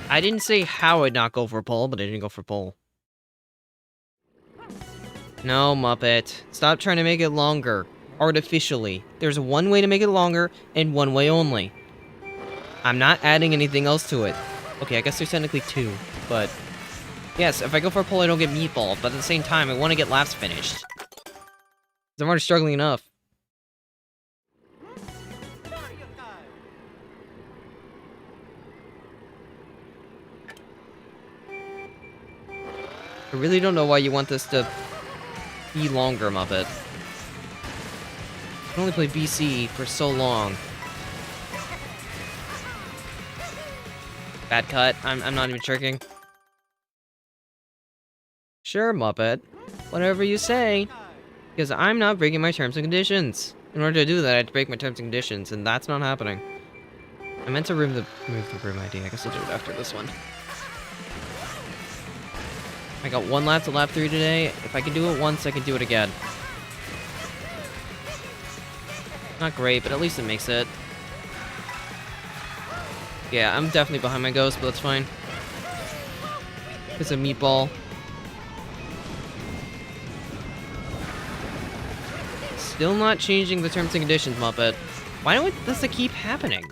I didn't say how I'd not go for pole, but I didn't go for pole. No, Muppet. Stop trying to make it longer. Artificially. There's one way to make it longer, and one way only. I'm not adding anything else to it. Okay, I guess there's technically two, but... Yes, if I go for a pole, I don't get Meatball, but at the same time, I want to get laps finished. I'm already struggling enough. I really don't know why you want this to be longer, Muppet. I can only play BC for so long. Bad cut. I'm not even tricking. Sure, Muppet. Whatever you say. Because I'm not breaking my terms and conditions. In order to do that, I have to break my terms and conditions, and that's not happening. I meant to remove the room ID. I guess I'll do it after this one. I got one lap to lap 3 today. If I can do it once, I can do it again. Not great, but at least it makes it. Yeah, I'm definitely behind my ghost, but that's fine. It's a meatball. Still not changing the terms and conditions, Muppet. Why does it keep happening?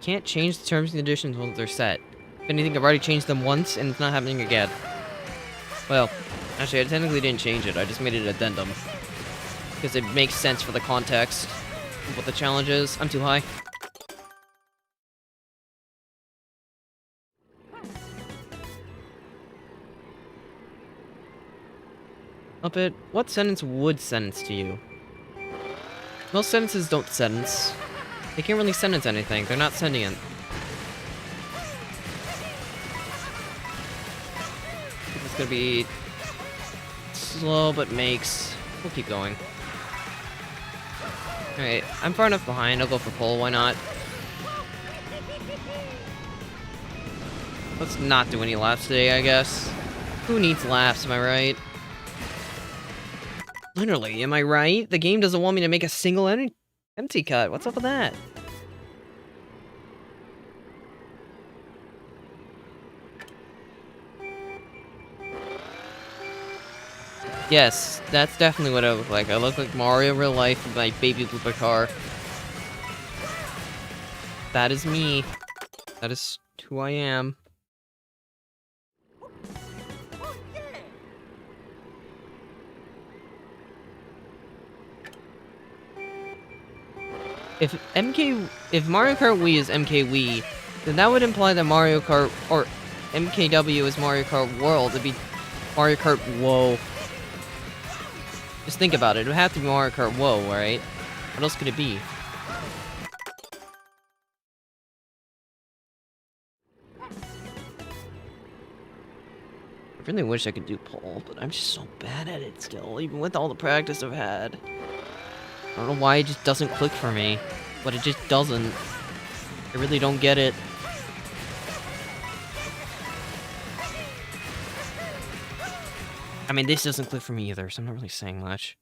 Can't change the terms and conditions once they're set. If anything, I've already changed them once, and it's not happening again. Well, actually, I technically didn't change it. I just made it an addendum. Because it makes sense for the context of what the challenge is. I'm too high. Muppet, what sentence would sentence to you? Most sentences don't sentence. They can't really sentence anything. They're not sentient. It's gonna be slow, but makes... We'll keep going. Alright, I'm far enough behind. I'll go for pole. Why not? Let's not do any laps today, I guess. Who needs laps, am I right? Literally, am I right? The game doesn't want me to make a single empty cut. What's up with that? Yes, that's definitely what I look like. I look like Mario real life with my baby blooper car. That is me. That is who I am. If Mario Kart Wii is MK Wii, then that would imply that Mario Kart, or MKW is Mario Kart World. It'd be Mario Kart Whoa. Just think about it. It would have to be Mario Kart Whoa, right? What else could it be? I really wish I could do pole, but I'm just so bad at it still, even with all the practice I've had. I don't know why it just doesn't click for me, but it just doesn't. I really don't get it. I mean, this doesn't click for me either, so I'm not really saying much.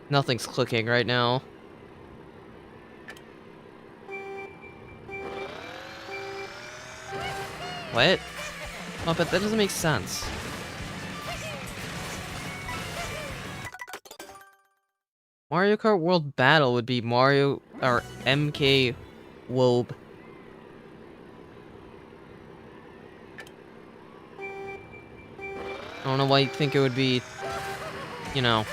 Nothing's clicking right now. What? Oh, but that doesn't make sense. Mario Kart World Battle would be Mario or MK Wob. I don't know why you think it would be, you know.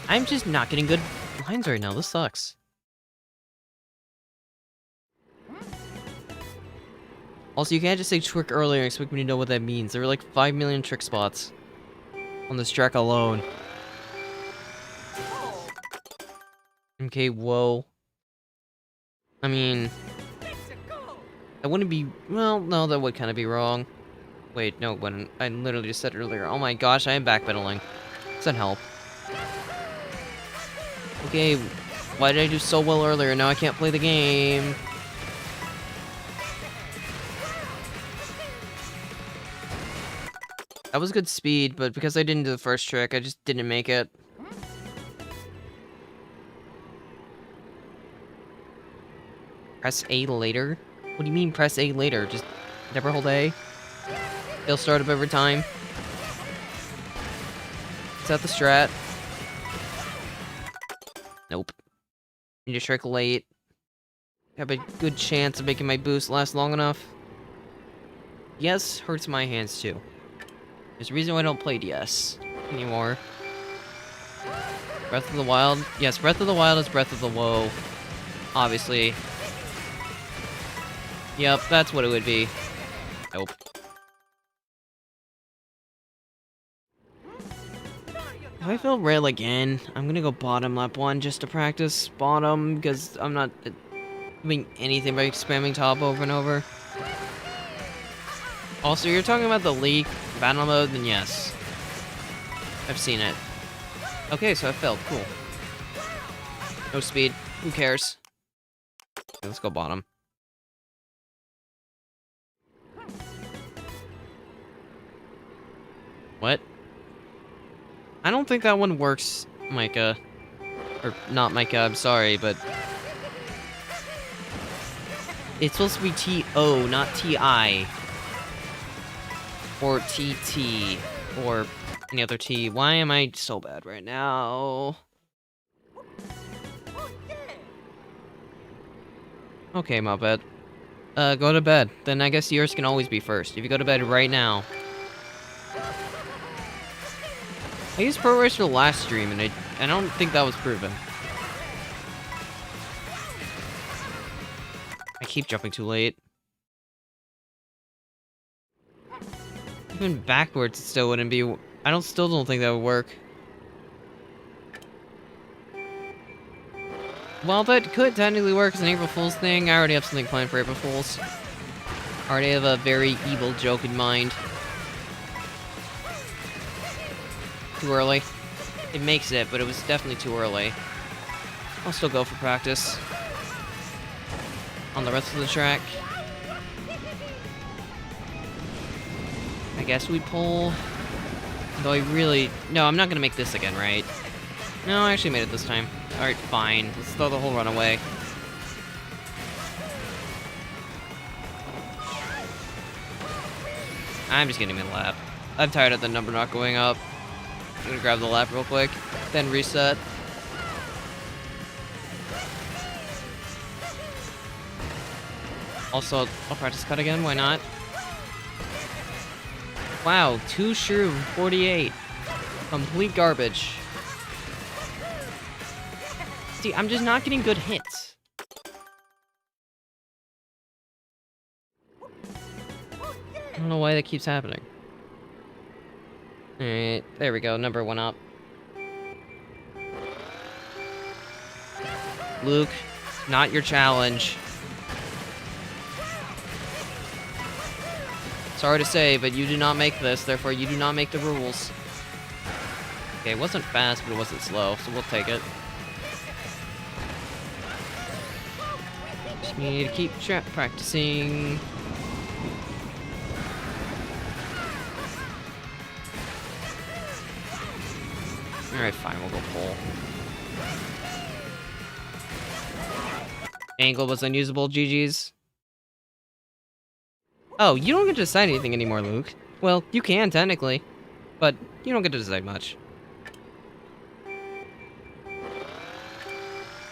I'm just not getting good lines right now. This sucks. Also, you can't just say trick earlier and expect me to know what that means. There were like 5 million trick spots on this track alone. MK, whoa. I mean, that wouldn't be... Well, no, that would kind of be wrong. Wait, no, it wouldn't. I literally just said it earlier. Oh my gosh, I am backpedaling. Send help. Okay, why did I do so well earlier? Now I can't play the game. That was good speed, but because I didn't do the first trick, I just didn't make it. Press A later? What do you mean press A later? Just never hold A? They'll start up every time. Is that the strat? Nope. Need a trick late. Have a good chance of making my boost last long enough. Yes, hurts my hands too. There's a reason why I don't play DS anymore. Breath of the Wild? Yes, Breath of the Wild is Breath of the Woe. Obviously. Yep, that's what it would be. Nope. If I feel rail again, I'm gonna go bottom lap 1 just to practice bottom, because I'm not doing anything by spamming top over and over. Also, you're talking about the leak battle mode, then yes. I've seen it. Okay, so I failed. Cool. No speed. Who cares? Okay, let's go bottom. What? I don't think that one works, Micah. Or, not Micah, I'm sorry, but... It's supposed to be T-O, not T-I. Or T-T. Or any other T. Why am I so bad right now? Okay, my bad. Go to bed. Then I guess yours can always be first. If you go to bed right now. I used Pro Racer last stream, and I don't think that was proven. I keep jumping too late. Even backwards, it still wouldn't be... still don't think that would work. Well, that could technically work as an April Fool's thing. I already have something planned for April Fool's. I already have a very evil joke in mind. Too early. It makes it, but it was definitely too early. I'll still go for practice. On the rest of the track. I guess we pull... Though I really... No, I'm not gonna make this again, right? No, I actually made it this time. Alright, fine. Let's throw the whole run away. I'm just getting me a lap. I'm tired of the number not going up. I'm gonna grab the lap real quick, then reset. Also, I'll practice cut again, why not? Wow, 2 shroom, 48. Complete garbage. See, I'm just not getting good hits. I don't know why that keeps happening. Alright, there we go, number 1 up. Luke, not your challenge. Sorry to say, but you do not make this, therefore you do not make the rules. Okay, it wasn't fast, but it wasn't slow, so we'll take it. Just need to keep practicing. Alright, fine, we'll go pull. Angle was unusable, GG's. Oh, you don't get to decide anything anymore, Luke. Well, you can, technically. But you don't get to decide much.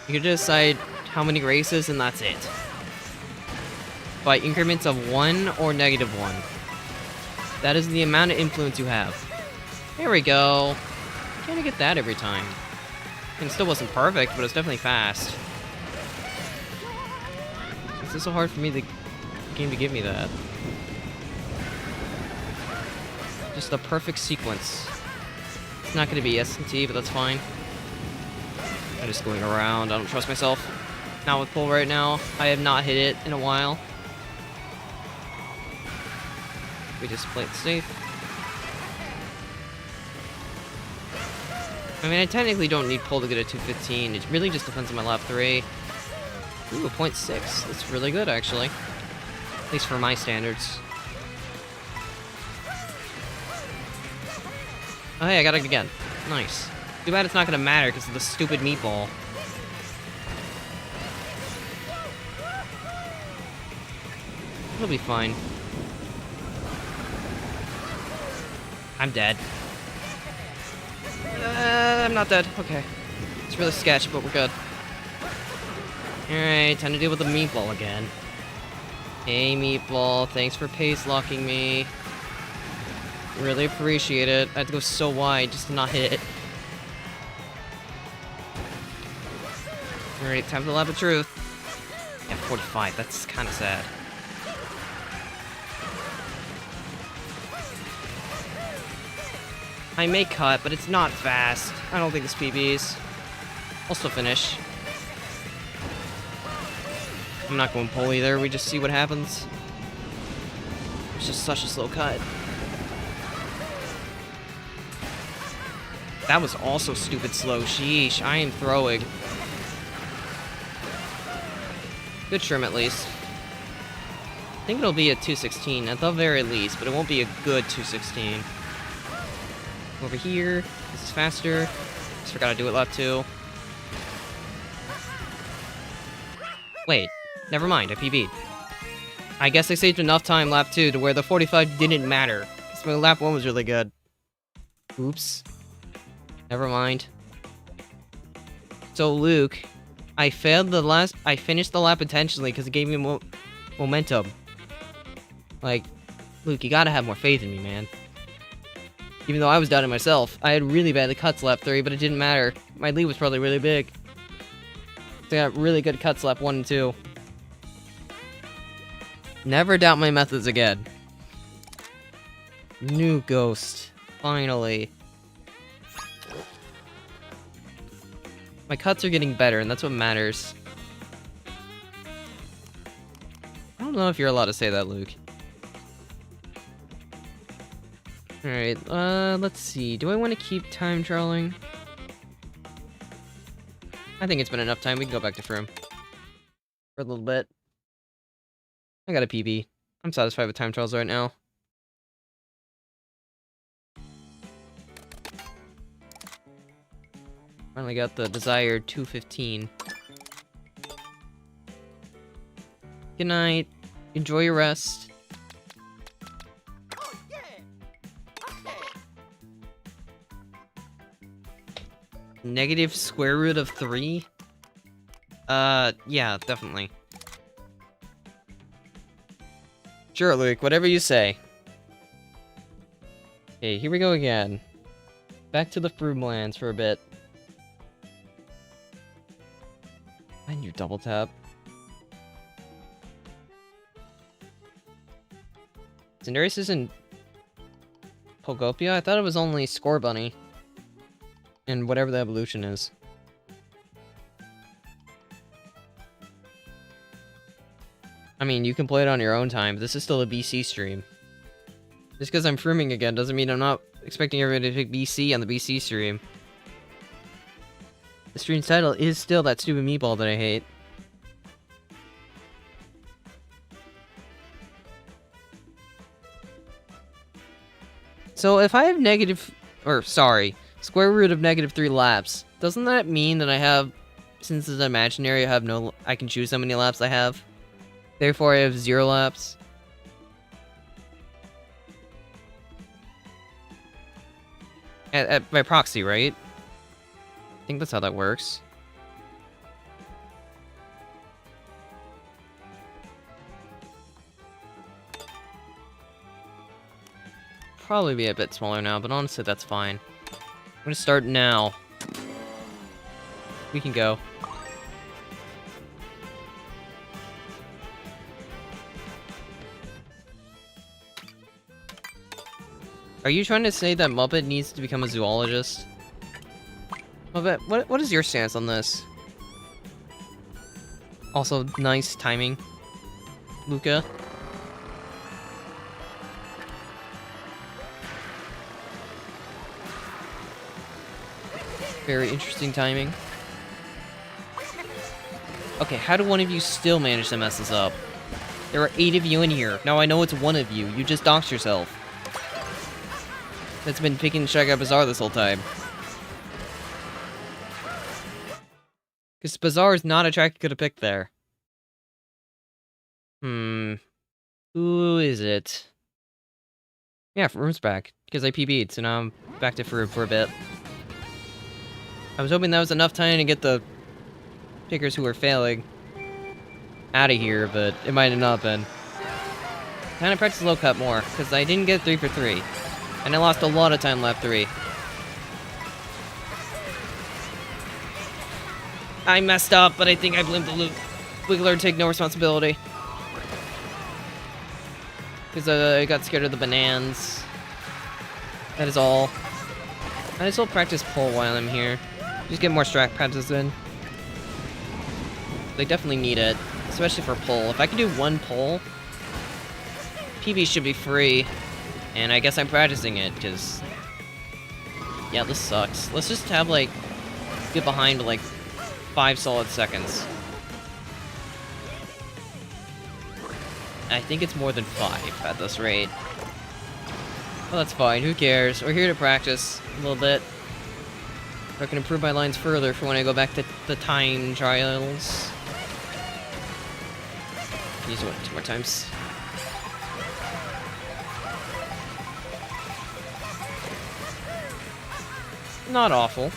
You can decide how many races, and that's it. By increments of 1 or -1. That is the amount of influence you have. There we go. Can't get that every time. And it still wasn't perfect, but it's definitely fast. It's just so hard for me the game to give me that. Just the perfect sequence. It's not gonna be S&T, but that's fine. I'm just going around. I don't trust myself. Not with pull right now. I have not hit it in a while. We just play it safe. I mean, I technically don't need pull to get a 215. It really just depends on my lap 3. Ooh, a 0.6. That's really good, actually. At least for my standards. Oh, hey, I got it again. Nice. Too bad it's not gonna matter because of the stupid meatball. It'll be fine. I'm dead. I'm not dead. Okay. It's really sketchy, but we're good. Alright, time to deal with the meatball again. Hey, meatball. Thanks for pace locking me. Really appreciate it. I had to go so wide just to not hit it. Alright, time for the lap of truth. Yeah, 45. That's kind of sad. I may cut, but it's not fast. I don't think it's PBs. I'll still finish. I'm not going pull either. We just see what happens. It's just such a slow cut. That was also stupid slow. Sheesh, I am throwing. Good trim at least. I think it'll be a 216 at the very least, but it won't be a good 216. Over here. This is faster. Just forgot to do it lap 2. Wait. Never mind, I PB'd. I guess I saved enough time lap 2 to where the 45 didn't matter. Because my lap 1 was really good. Oops. Never mind. So, Luke, I finished the lap intentionally because it gave me momentum. Like, Luke, you gotta have more faith in me, man. Even though I was doubting myself, I had really bad cuts lap 3, but it didn't matter. My lead was probably really big. So I got really good cuts lap 1 and 2. Never doubt my methods again. New ghost. Finally. My cuts are getting better, and that's what matters. I don't know if you're allowed to say that, Luke. Alright, let's see. Do I want to keep time trialing? I think it's been enough time. We can go back to Froome. For a little bit. I got a PB. I'm satisfied with time trials right now. Finally got the desired 215. Good night. Enjoy your rest. Negative square root of 3? Yeah, definitely. Sure, Luke, whatever you say. Okay, here we go again. Back to the Froome lands for a bit. And you double tap. Cinderace isn't Pogopia? I thought it was only Score Bunny. And whatever the evolution is. I mean, you can play it on your own time, but this is still a BC stream. Just because I'm Frooming again doesn't mean I'm not expecting everybody to pick BC on the BC stream. The stream's title is still that stupid meatball that I hate. So if I have negative... Or, sorry. Square root of -3 laps. Doesn't that mean that I have, since it's imaginary, I can choose how many laps I have? Therefore, I have 0 laps. By proxy, right? I think that's how that works. Probably be a bit smaller now, but honestly, that's fine. I'm gonna start now. We can go. Are you trying to say that Muppet needs to become a zoologist? Muppet, what is your stance on this? Also, nice timing, Luca. Very interesting timing. Okay, how do one of you still manage to mess this up? There are 8 of you in here. Now I know it's 1 of you. You just doxed yourself. That's been picking Shaggy Bazaar this whole time. Because Bazaar is not a track you could have picked there. Who is it? Yeah, Faroom's back. Because I PB'd, so now I'm back to Faroom for a bit. I was hoping that was enough time to get the pickers who were failing out of here, but it might have not been. Kind of practice low cut more, because I didn't get 3 for 3. And I lost a lot of time lap 3. I messed up, but I think I blamed the loop. Wiggler and take no responsibility. Because I got scared of the bananas. That is all. I just will practice pull while I'm here. Just get more strat practice in. They definitely need it, especially for pull. If I can do 1 pull, PB should be free. And I guess I'm practicing it, because... yeah, this sucks. Let's just have, like, get behind, like, 5 solid seconds. I think it's more than 5 at this rate. Well, that's fine. Who cares? We're here to practice a little bit. I can improve my lines further for when I go back to the time trials. Use it 2 more times. Not awful.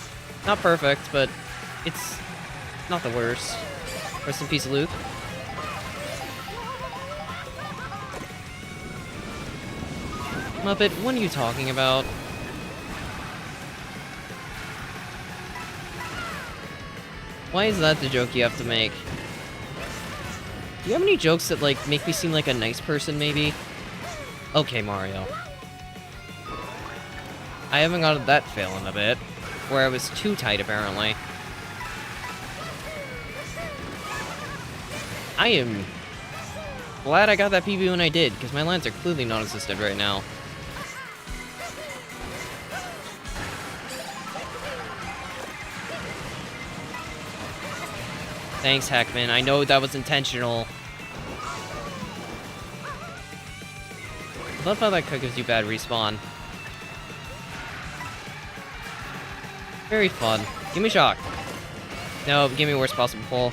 Not perfect, but it's not the worst. Rest in peace, Luke. Muppet, what are you talking about? Why is that the joke you have to make? Do you have any jokes that, like, make me seem like a nice person, maybe? Okay, Mario. I haven't got that fail in a bit, where I was too tight, apparently. I am glad I got that PB when I did, because my lines are clearly non-existent right now. Thanks, Heckman. I know that was intentional. I love how that cut gives you bad respawn. Very fun. Give me shock. No, give me worst possible pull.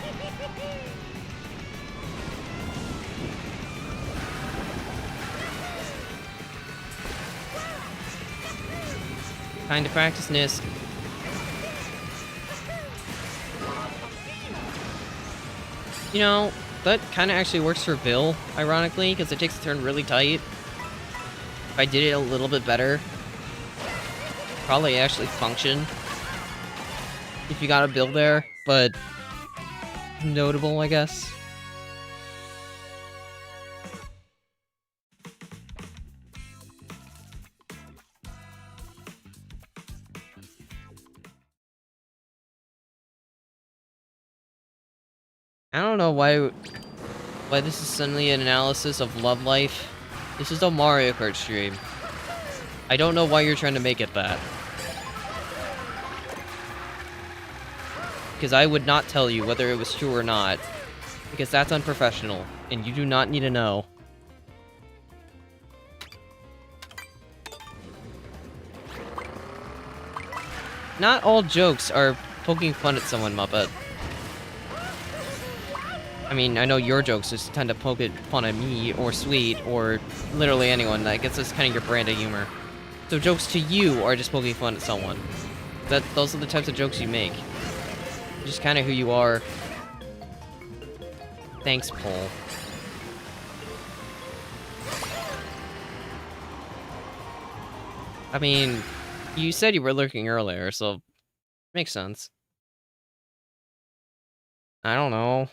Time to practice NISC. You know, that kind of actually works for Bill, ironically, because it takes the turn really tight. If I did it a little bit better, probably actually function. If you got a Bill there, but notable, I guess. I don't know why this is suddenly an analysis of love life. This is a Mario Kart stream. I don't know why you're trying to make it that. Because I would not tell you whether it was true or not. Because that's unprofessional, and you do not need to know. Not all jokes are poking fun at someone, Muppet. I mean, I know your jokes just tend to poke fun at me, or Sweet, or literally anyone. I guess that's kind of your brand of humor. So jokes to you are just poking fun at someone. Those are the types of jokes you make. Just kind of who you are. Thanks, Paul. I mean, you said you were lurking earlier, so makes sense. I don't know.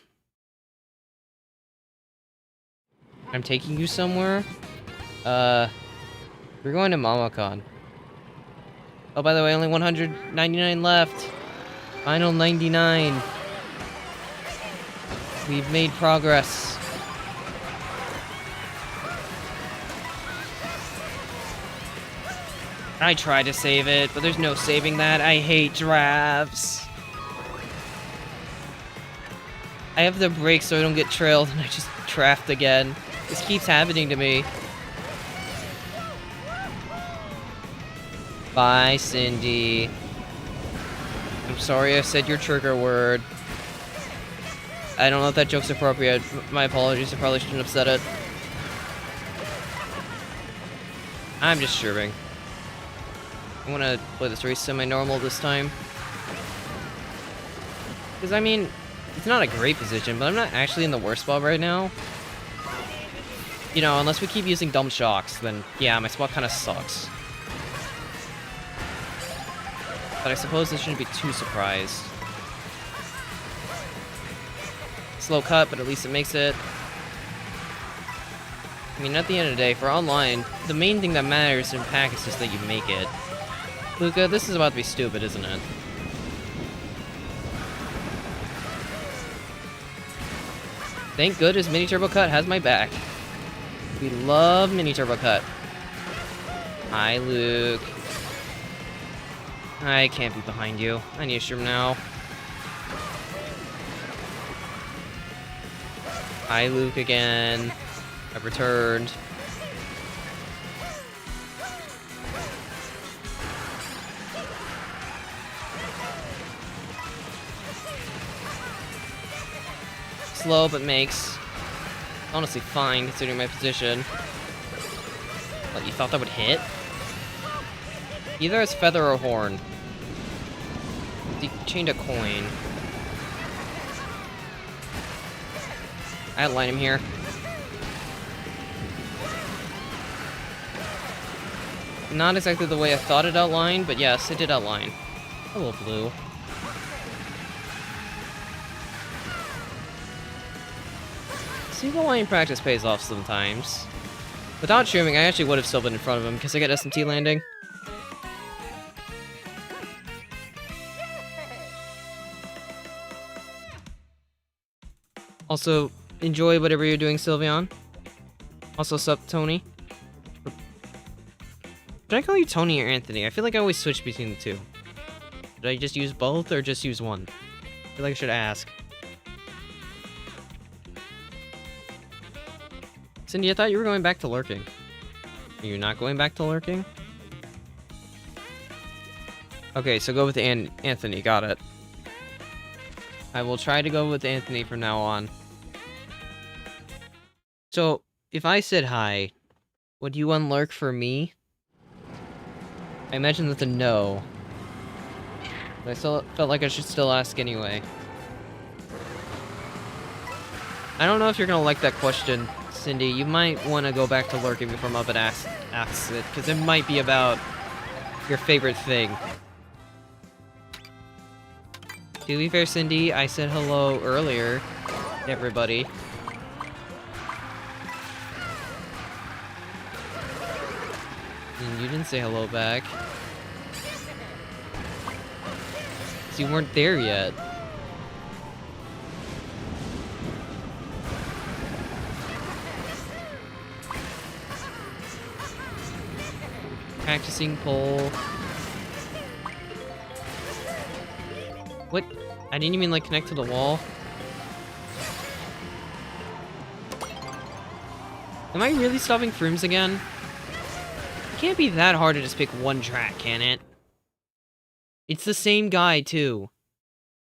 I'm taking you somewhere? We're going to MamaCon. Oh, by the way, only 199 left. Final 99. We've made progress. I tried to save it, but there's no saving that. I hate giraffes. I have the brake so I don't get trailed, and I just trapped again. This keeps happening to me. Bye, Cindy. I'm sorry I said your trigger word. I don't know if that joke's appropriate. My apologies, I probably shouldn't have said it. I'm just chirping. I want to play this race semi-normal this time. Because, I mean, it's not a great position, but I'm not actually in the worst spot right now. You know, unless we keep using dumb shocks, then yeah, my spot kind of sucks. But I suppose I shouldn't be too surprised. Slow cut, but at least it makes it. I mean, at the end of the day, for online, the main thing that matters in pack is just that you make it. Luca, this is about to be stupid, isn't it? Thank goodness Mini Turbo Cut has my back. We love Mini Turbo Cut. Hi, Luke. I can't be behind you. I need a shroom now. Hi, Luke again. I've returned. Slow, but makes. Honestly fine, considering my position. What, you thought that would hit? Either as feather or horn. He chained a coin. I outline him here. Not exactly the way I thought it outlined, but yes, it did outline. Hello, Blue. Single line practice pays off sometimes. Without streaming, I actually would have still been in front of him because I got SMT landing. Also, enjoy whatever you're doing, Sylveon. Also, sup, Tony? Should I call you Tony or Anthony? I feel like I always switch between the two. Should I just use both or just use one? I feel like I should ask. Cindy, I thought you were going back to lurking. Are you not going back to lurking? Okay, so go with Anthony. Got it. I will try to go with Anthony from now on. So, if I said hi, would you unlurk for me? I imagine that's a no. But I still felt like I should still ask anyway. I don't know if you're gonna like that question, Cindy. You might want to go back to lurking before Muppet asks it, because it might be about your favorite thing. To be fair, Cindy, I said hello earlier to everybody. And you didn't say hello back. Because you weren't there yet. Practicing pole. What? I didn't even, like, connect to the wall. Am I really stopping Frooms again? It can't be that hard to just pick one track, can it? It's the same guy, too.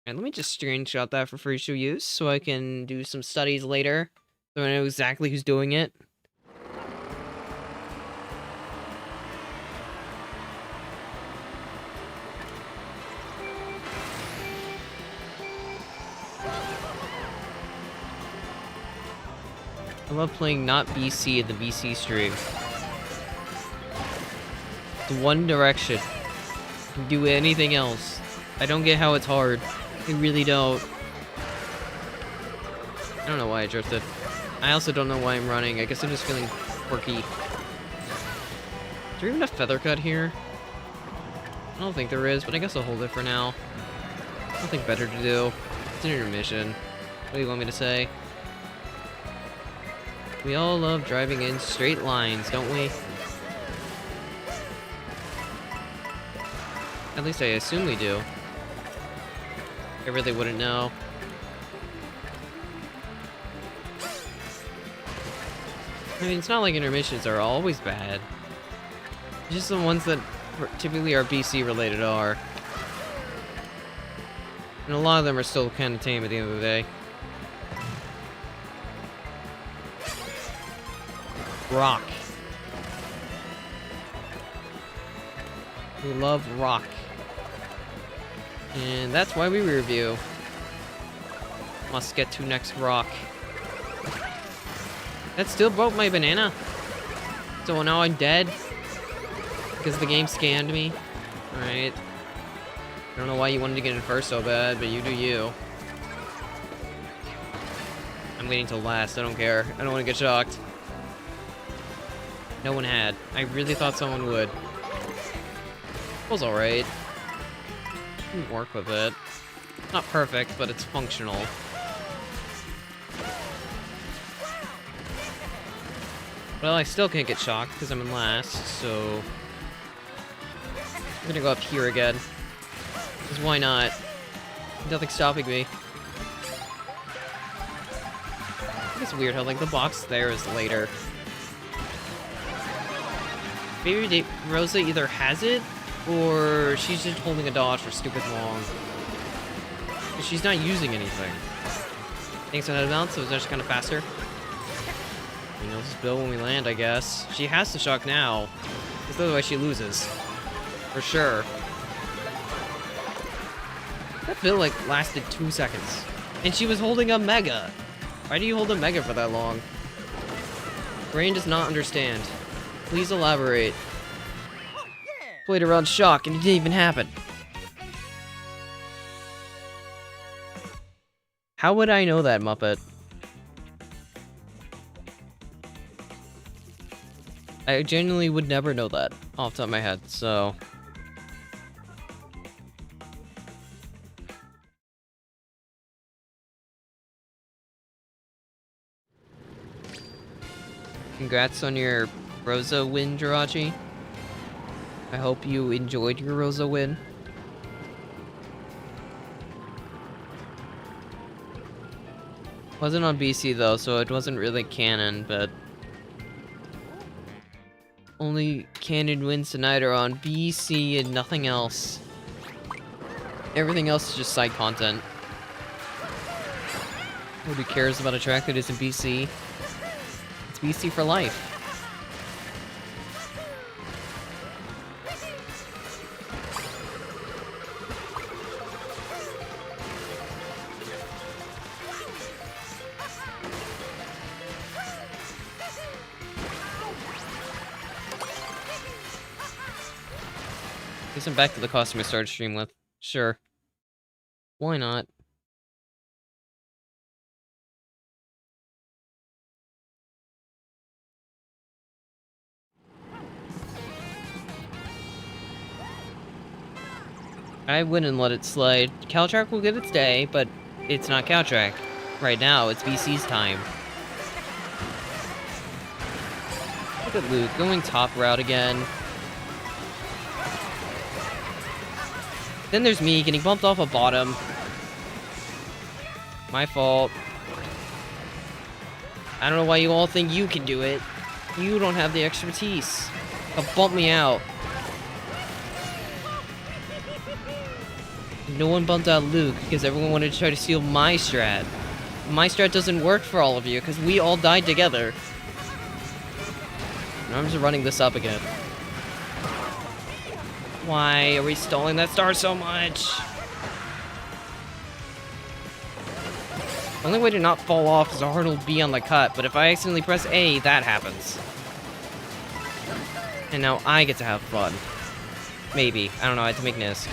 And let me just screenshot that for free show use, so I can do some studies later, so I know exactly who's doing it. I love playing not BC in the BC stream. It's one direction. You can do anything else. I don't get how it's hard. I really don't. I don't know why I drifted. I also don't know why I'm running. I guess I'm just feeling quirky. Is there even a feather cut here? I don't think there is, but I guess I'll hold it for now. Nothing better to do. It's an intermission. What do you want me to say? We all love driving in straight lines, don't we? At least I assume we do. I really wouldn't know. I mean, it's not like intermissions are always bad. Just the ones that typically are BC related are. And a lot of them are still kind of tame at the end of the day. Rock. We love rock. And that's why we review. Must get to next rock. That still broke my banana. So now I'm dead. Because the game scanned me. Alright. I don't know why you wanted to get in first so bad, but you do you. I'm waiting till last, I don't care. I don't want to get shocked. No one had. I really thought someone would. It was alright. Didn't work with it. Not perfect, but it's functional. Well, I still can't get shocked because I'm in last, so... I'm gonna go up here again. Because why not? Nothing's stopping me. I think it's weird how, like, the box there is later. Maybe Rosa either has it, or she's just holding a dodge for stupid long. She's not using anything. Thanks for that amount, so it's actually kind of faster. You know, just build when we land, I guess. She has to shock now, because otherwise she loses. For sure. That build, like, lasted 2 seconds. And she was holding a Mega! Why do you hold a Mega for that long? Brain does not understand. Please elaborate. Played around shock and it didn't even happen. How would I know that, Muppet? I genuinely would never know that off the top of my head, so... Congrats on your Rosa win, Jirachi. I hope you enjoyed your Rosa win. Wasn't on BC though, so it wasn't really canon, but... Only canon wins tonight are on BC and nothing else. Everything else is just side content. Nobody cares about a track that isn't BC. It's BC for life. Guess I'm back to the costume I started stream with. Sure. Why not? I wouldn't let it slide. Caltrack will get its day, but it's not Caltrack. Right now, it's BC's time. Look at Luke, going top route again. Then there's me getting bumped off a bottom. My fault. I don't know why you all think you can do it. You don't have the expertise. Bump me out. no one bumped out Luke because everyone wanted to try to steal my strat. My strat doesn't work for all of you because we all died together. And I'm just running this up again. Why are we stalling that star so much? The only way to not fall off is to hurdle B on the cut, but if I accidentally press A, that happens. And now I get to have fun. Maybe. I don't know, I had to make Nisk.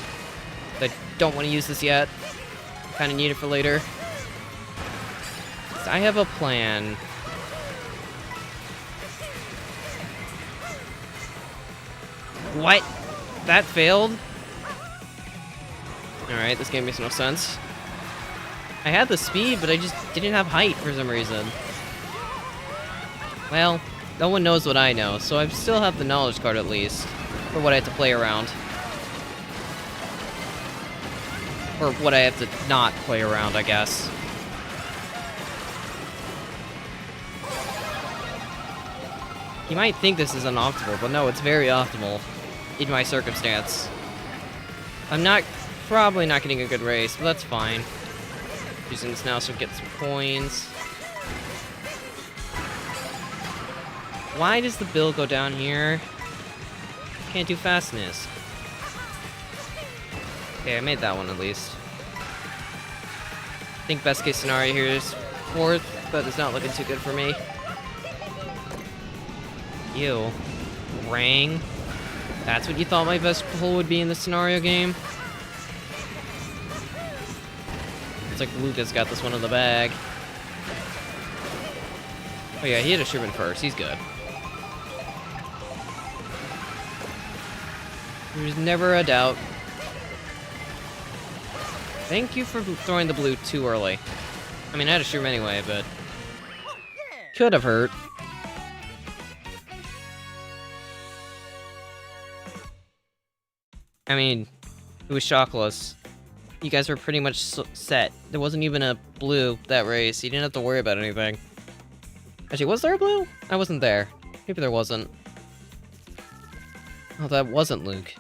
I don't want to use this yet. Kind of need it for later. So I have a plan. What? That failed? Alright, this game makes no sense. I had the speed, but I just didn't have height for some reason. Well, no one knows what I know, so I still have the knowledge card at least. For what I have to play around. Or what I have to not play around, I guess. You might think this is unoptimal, but no, it's very optimal. In my circumstance. I'm probably not getting a good race, but that's fine. Using this now so I get some coins. Why does the bill go down here? Can't do fastness. Okay, I made that one at least. I think best case scenario here is 4th, but it's not looking too good for me. Ew. Rang. That's what you thought my best pull would be in this scenario game? It's like Lucas got this one in the bag. Oh yeah, he hit a Sherman first. He's good. There's never a doubt. Thank you for throwing the blue too early. I mean, I had to shoot him anyway, but... could have hurt. I mean, it was shockless. You guys were pretty much set. There wasn't even a blue that race. You didn't have to worry about anything. Actually, was there a blue? I wasn't there. Maybe there wasn't. Oh, that wasn't Luke.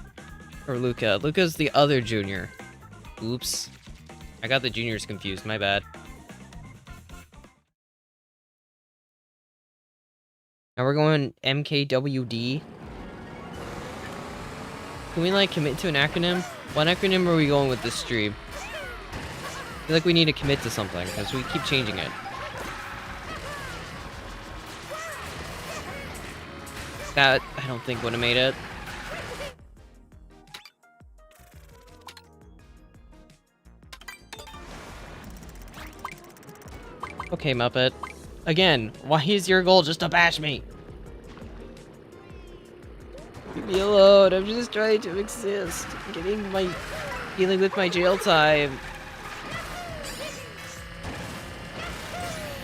Or Luca. Luca's the other junior. Oops. I got the juniors confused. My bad. Now we're going MKWD. Can we, like, commit to an acronym? What acronym are we going with this stream? I feel like we need to commit to something, because we keep changing it. That, I don't think would have made it. Okay, Muppet. Again, why is your goal just to bash me? Leave me alone, I'm just trying to exist. Dealing with my jail time.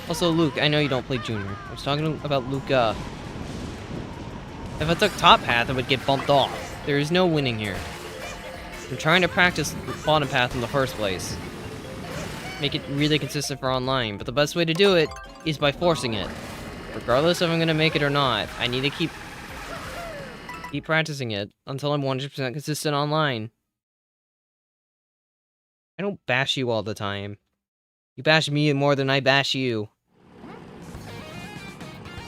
Also, Luke, I know you don't play Junior. I was talking about Luca. If I took top path, I would get bumped off. There is no winning here. I'm trying to practice bottom path in the first place. Make it really consistent for online, but the best way to do it is by forcing it. Regardless if I'm gonna make it or not, I need to keep practicing it until I'm 100% consistent online. I don't bash you all the time. You bash me more than I bash you.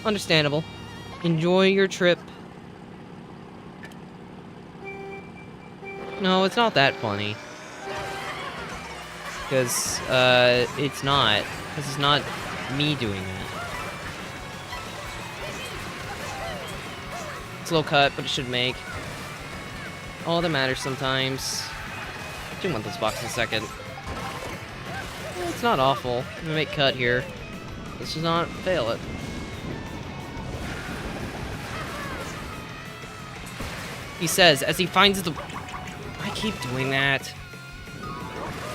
Understandable. Enjoy your trip. No, it's not that funny. Because, it's not. Because it's not me doing it. Slow cut, but it should make. All that matters sometimes. I do want this box in a second. Well, it's not awful. I'm gonna make cut here. Let's just not fail it. He says, as he finds the... I keep doing that.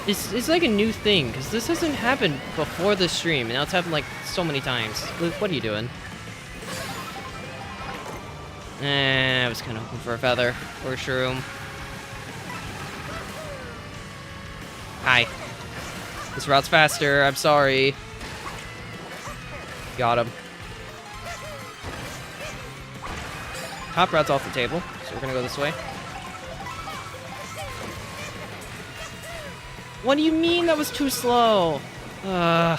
It's like a new thing, because this hasn't happened before the stream, and now it's happened like so many times. Luke, what are you doing? I was kind of hoping for a feather or a shroom. Hi. This route's faster, I'm sorry. Got him. Top route's off the table, so we're gonna go this way. What do you mean that was too slow? I'm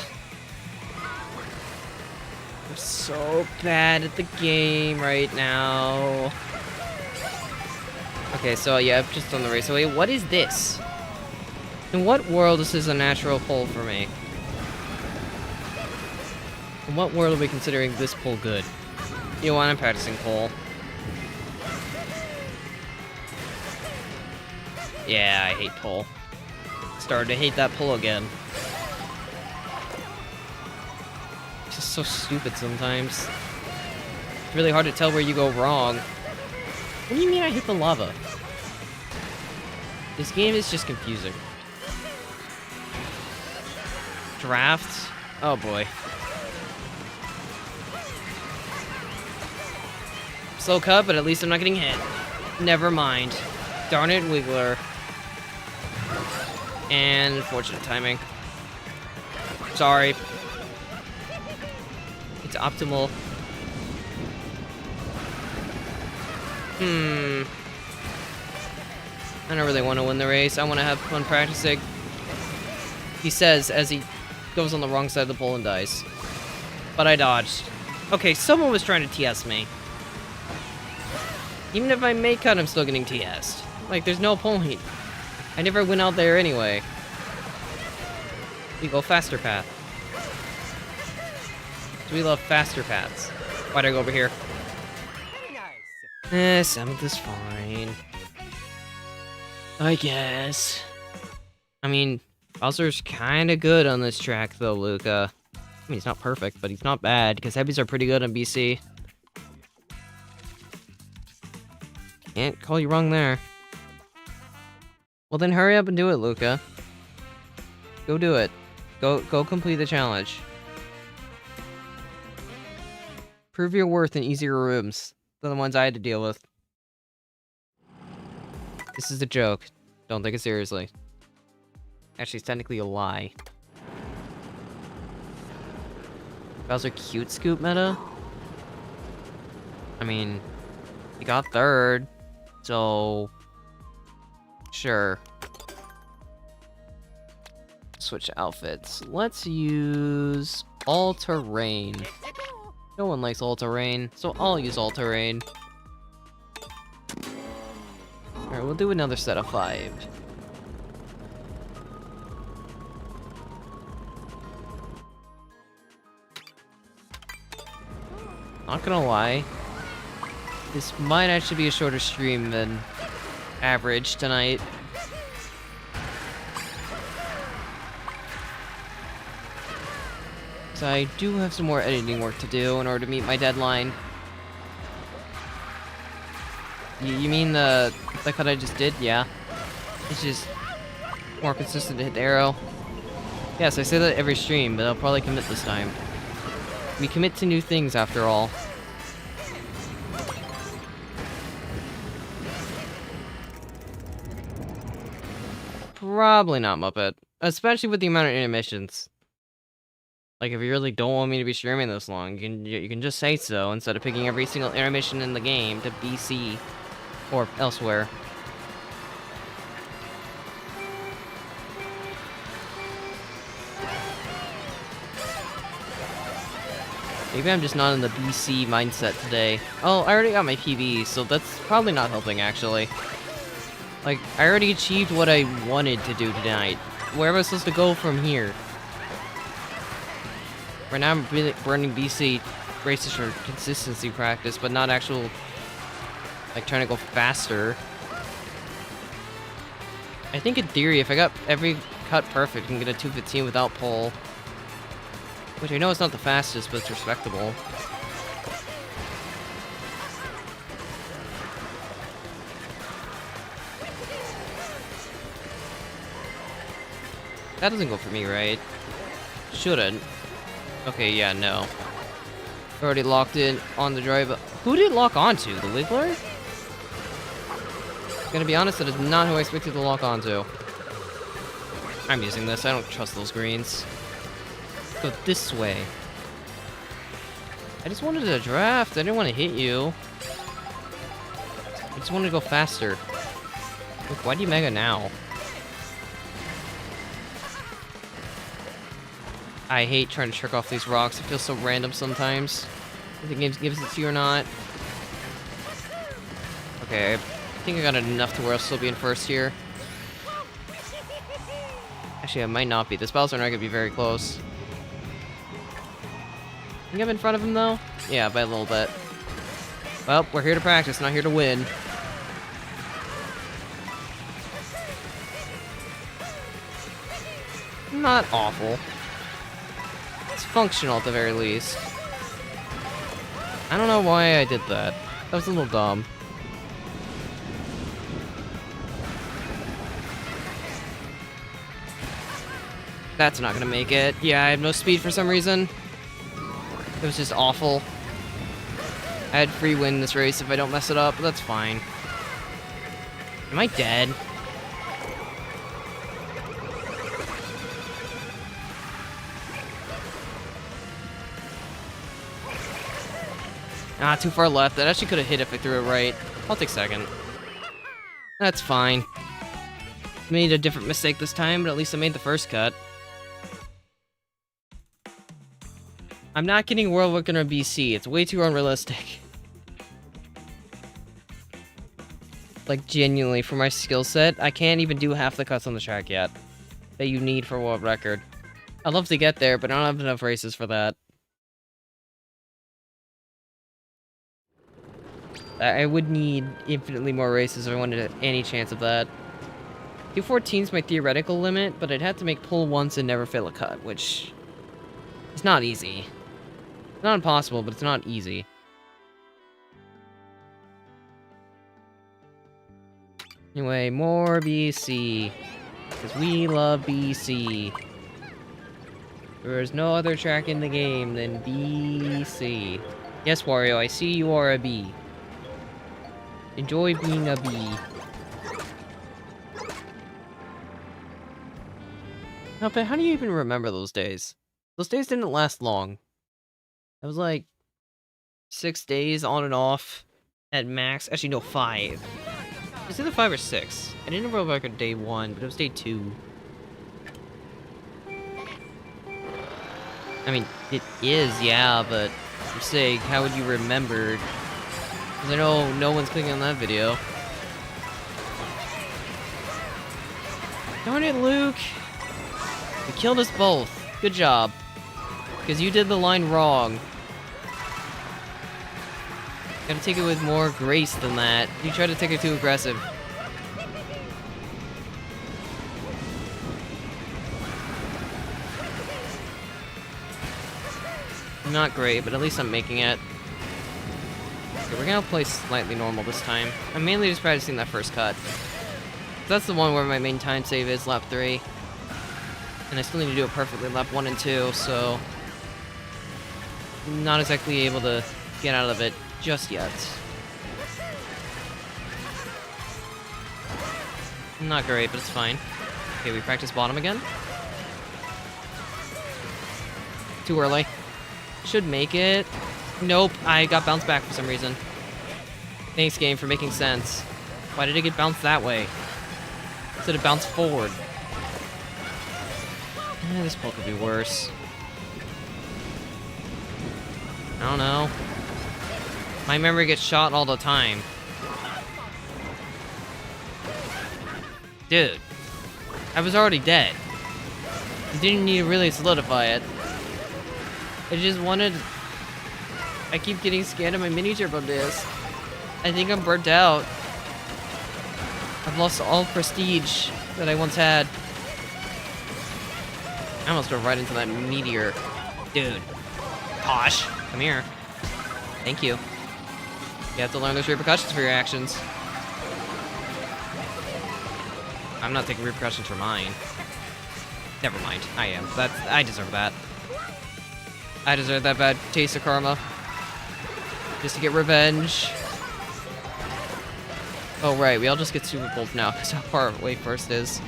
so bad at the game right now. Okay, so yeah, I've just done the race away. What is this? In what world is this a natural pull for me? In what world are we considering this pull good? You know what, I'm practicing pull. Yeah, I hate pull. Started to hate that pull again. It's just so stupid sometimes. It's really hard to tell where you go wrong. What do you mean I hit the lava? This game is just confusing. Drafts? Oh boy. Slow cut, but at least I'm not getting hit. Never mind. Darn it, Wiggler. And unfortunate timing. Sorry. It's optimal. I don't really want to win the race. I want to have fun practicing. He says as he goes on the wrong side of the pole and dies. But I dodged. Okay, someone was trying to TS me. Even if I make cut, I'm still getting TS'd. Like, there's no point. I never went out there anyway. We go faster path. So we love faster paths. Why'd I go over here? Very nice. 7th is fine. I guess. I mean, Bowser's kinda good on this track though, Luca. I mean, he's not perfect, but he's not bad, because heavies are pretty good on BC. Can't call you wrong there. Well then hurry up and do it, Luca. Go do it. Go complete the challenge. Prove your worth in easier rooms than the ones I had to deal with. This is a joke. Don't take it seriously. Actually, it's technically a lie. Bowser cute scoop meta? I mean, he got 3rd, so sure. Switch outfits. Let's use all-terrain. No one likes all-terrain, so I'll use all-terrain. Alright, we'll do another set of 5. Not gonna lie, this might actually be a shorter stream than average tonight. So I do have some more editing work to do in order to meet my deadline. You mean the cut I just did? Yeah. It's just more consistent to hit the arrow. Yes, I say that every stream, but I'll probably commit this time. We commit to new things after all. Probably not Muppet. Especially with the amount of intermissions. Like, if you really don't want me to be streaming this long, you can just say so instead of picking every single intermission in the game to BC or elsewhere. Maybe I'm just not in the BC mindset today. Oh, I already got my PB, so that's probably not helping, actually. Like, I already achieved what I wanted to do tonight. Where am I supposed to go from here? Right now I'm really running BC races for consistency practice, but not actual, like, trying to go faster. I think in theory, if I got every cut perfect, I can get a 215 without pole. Which I know it's not the fastest, but it's respectable. That doesn't go for me, right? Shouldn't. Okay, yeah, no. Already locked in on the drive. Who did it lock onto? The Wiggler? Gonna be honest, that is not who I expected to lock onto. I'm using this. I don't trust those greens. Go this way. I just wanted to draft. I didn't want to hit you. I just wanted to go faster. Look, why do you mega now? I hate trying to trick off these rocks. It feels so random sometimes. If the game gives it to you or not. Okay, I think I got enough to where I'll still be in first here. Actually, I might not be. This Bowser and I could be very close. Think I'm in front of him, though? Yeah, by a little bit. Well, we're here to practice, not here to win. Not awful. It's functional at the very least. I don't know why I did that. That was a little dumb. That's not gonna make it. Yeah, I have no speed for some reason. It was just awful. I had free win this race if I don't mess it up, but that's fine. Am I dead? Ah, too far left. That actually could have hit if I threw it right. I'll take second. That's fine. Made a different mistake this time, but at least I made the first cut. I'm not getting World Record on BC. It's way too unrealistic. Like, genuinely, for my skill set, I can't even do half the cuts on the track yet that you need for World Record. I'd love to get there, but I don't have enough races for that. I would need infinitely more races if I wanted any chance of that. 214 is my theoretical limit, but I'd have to make pull once and never fail a cut, which is not easy. It's not impossible, but it's not easy. Anyway, more BC. Because we love BC. There is no other track in the game than BC. Yes, Wario, I see you are a bee. Enjoy being a bee. No, but how do you even remember those days? Those days didn't last long. It was like 6 days on and off at max. Actually, no, 5. It was either 5 or 6. I didn't World Record day 1, but it was day 2. I mean, it is, yeah, but for sake, how would you remember? Because I know no one's clicking on that video. Darn it, Luke! You killed us both. Good job. Because you did the line wrong. Gotta take it with more grace than that. You tried to take it too aggressive. Not great, but at least I'm making it. Okay, we're gonna play slightly normal this time. I'm mainly just practicing that first cut. That's the one where my main time save is lap 3. And I still need to do it perfectly lap 1 and 2, so I'm not exactly able to get out of it just yet. Not great, but it's fine. Okay, we practice bottom again. Too early. Should make it. Nope, I got bounced back for some reason. Thanks, game, for making sense. Why did it get bounced that way? Instead of bounced forward. This pull could be worse. I don't know. My memory gets shot all the time. Dude. I was already dead. You didn't need to really solidify it. I just wanted... I keep getting scanned on my mini turbo disc. I think I'm burnt out. I've lost all prestige that I once had. I almost drove right into that meteor. Dude. Posh. Come here. Thank you. You have to learn those repercussions for your actions. I'm not taking repercussions for mine. Never mind. I am. I deserve that. I deserve that bad taste of karma. Just to get revenge. Oh, right. We all just get super pulled now, because how far away first is.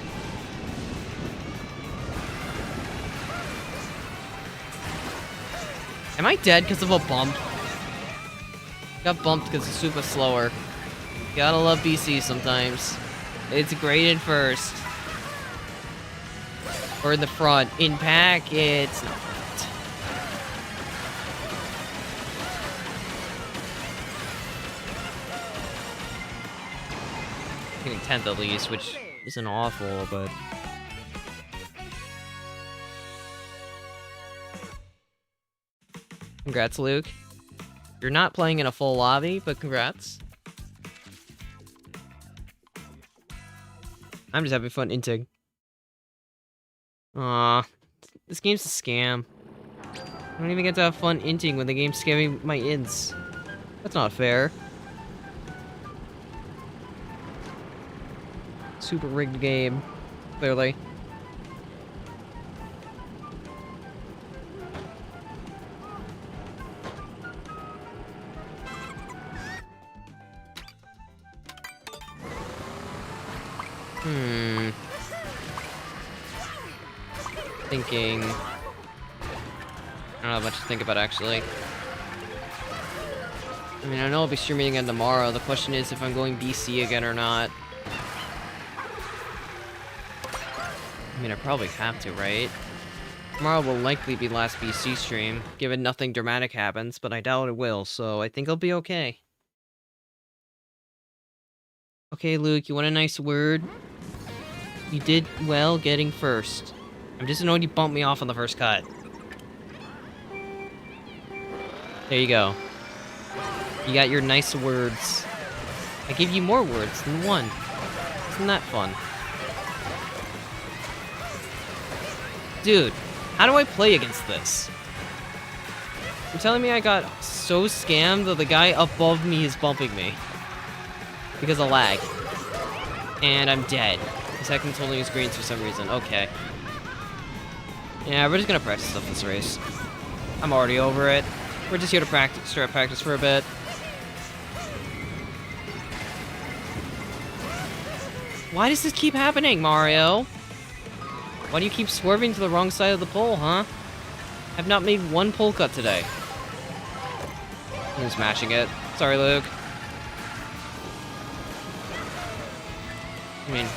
Am I dead because of a bump? Got bumped because it's super slower. Gotta love BC sometimes. It's great in first. Or in the front. In pack, it's getting 10th at least, which isn't awful, but... Congrats, Luke. You're not playing in a full lobby, but congrats. I'm just having fun inting. Aw, this game's a scam. I don't even get to have fun inting when the game's scamming my ints. That's not fair. Super rigged game, clearly. Thinking... I don't have much to think about, actually. I mean, I know I'll be streaming again tomorrow. The question is if I'm going BC again or not. I mean, I probably have to, right? Tomorrow will likely be last BC stream, given nothing dramatic happens, but I doubt it will, so I think I'll be okay. Okay, Luke, you want a nice word? You did well getting first. I'm just annoyed you bumped me off on the first cut. There you go. You got your nice words. I gave you more words than one. Isn't that fun? Dude, how do I play against this? You're telling me I got so scammed that the guy above me is bumping me. Because of lag. And I'm dead. His second's holding his greens for some reason. Okay. Yeah, we're just gonna practice stuff this race. I'm already over it. We're just here to practice, start practice for a bit. Why does this keep happening, Mario? Why do you keep swerving to the wrong side of the pole, huh? I've not made one pole cut today. I'm smashing it. Sorry, Luke. I mean,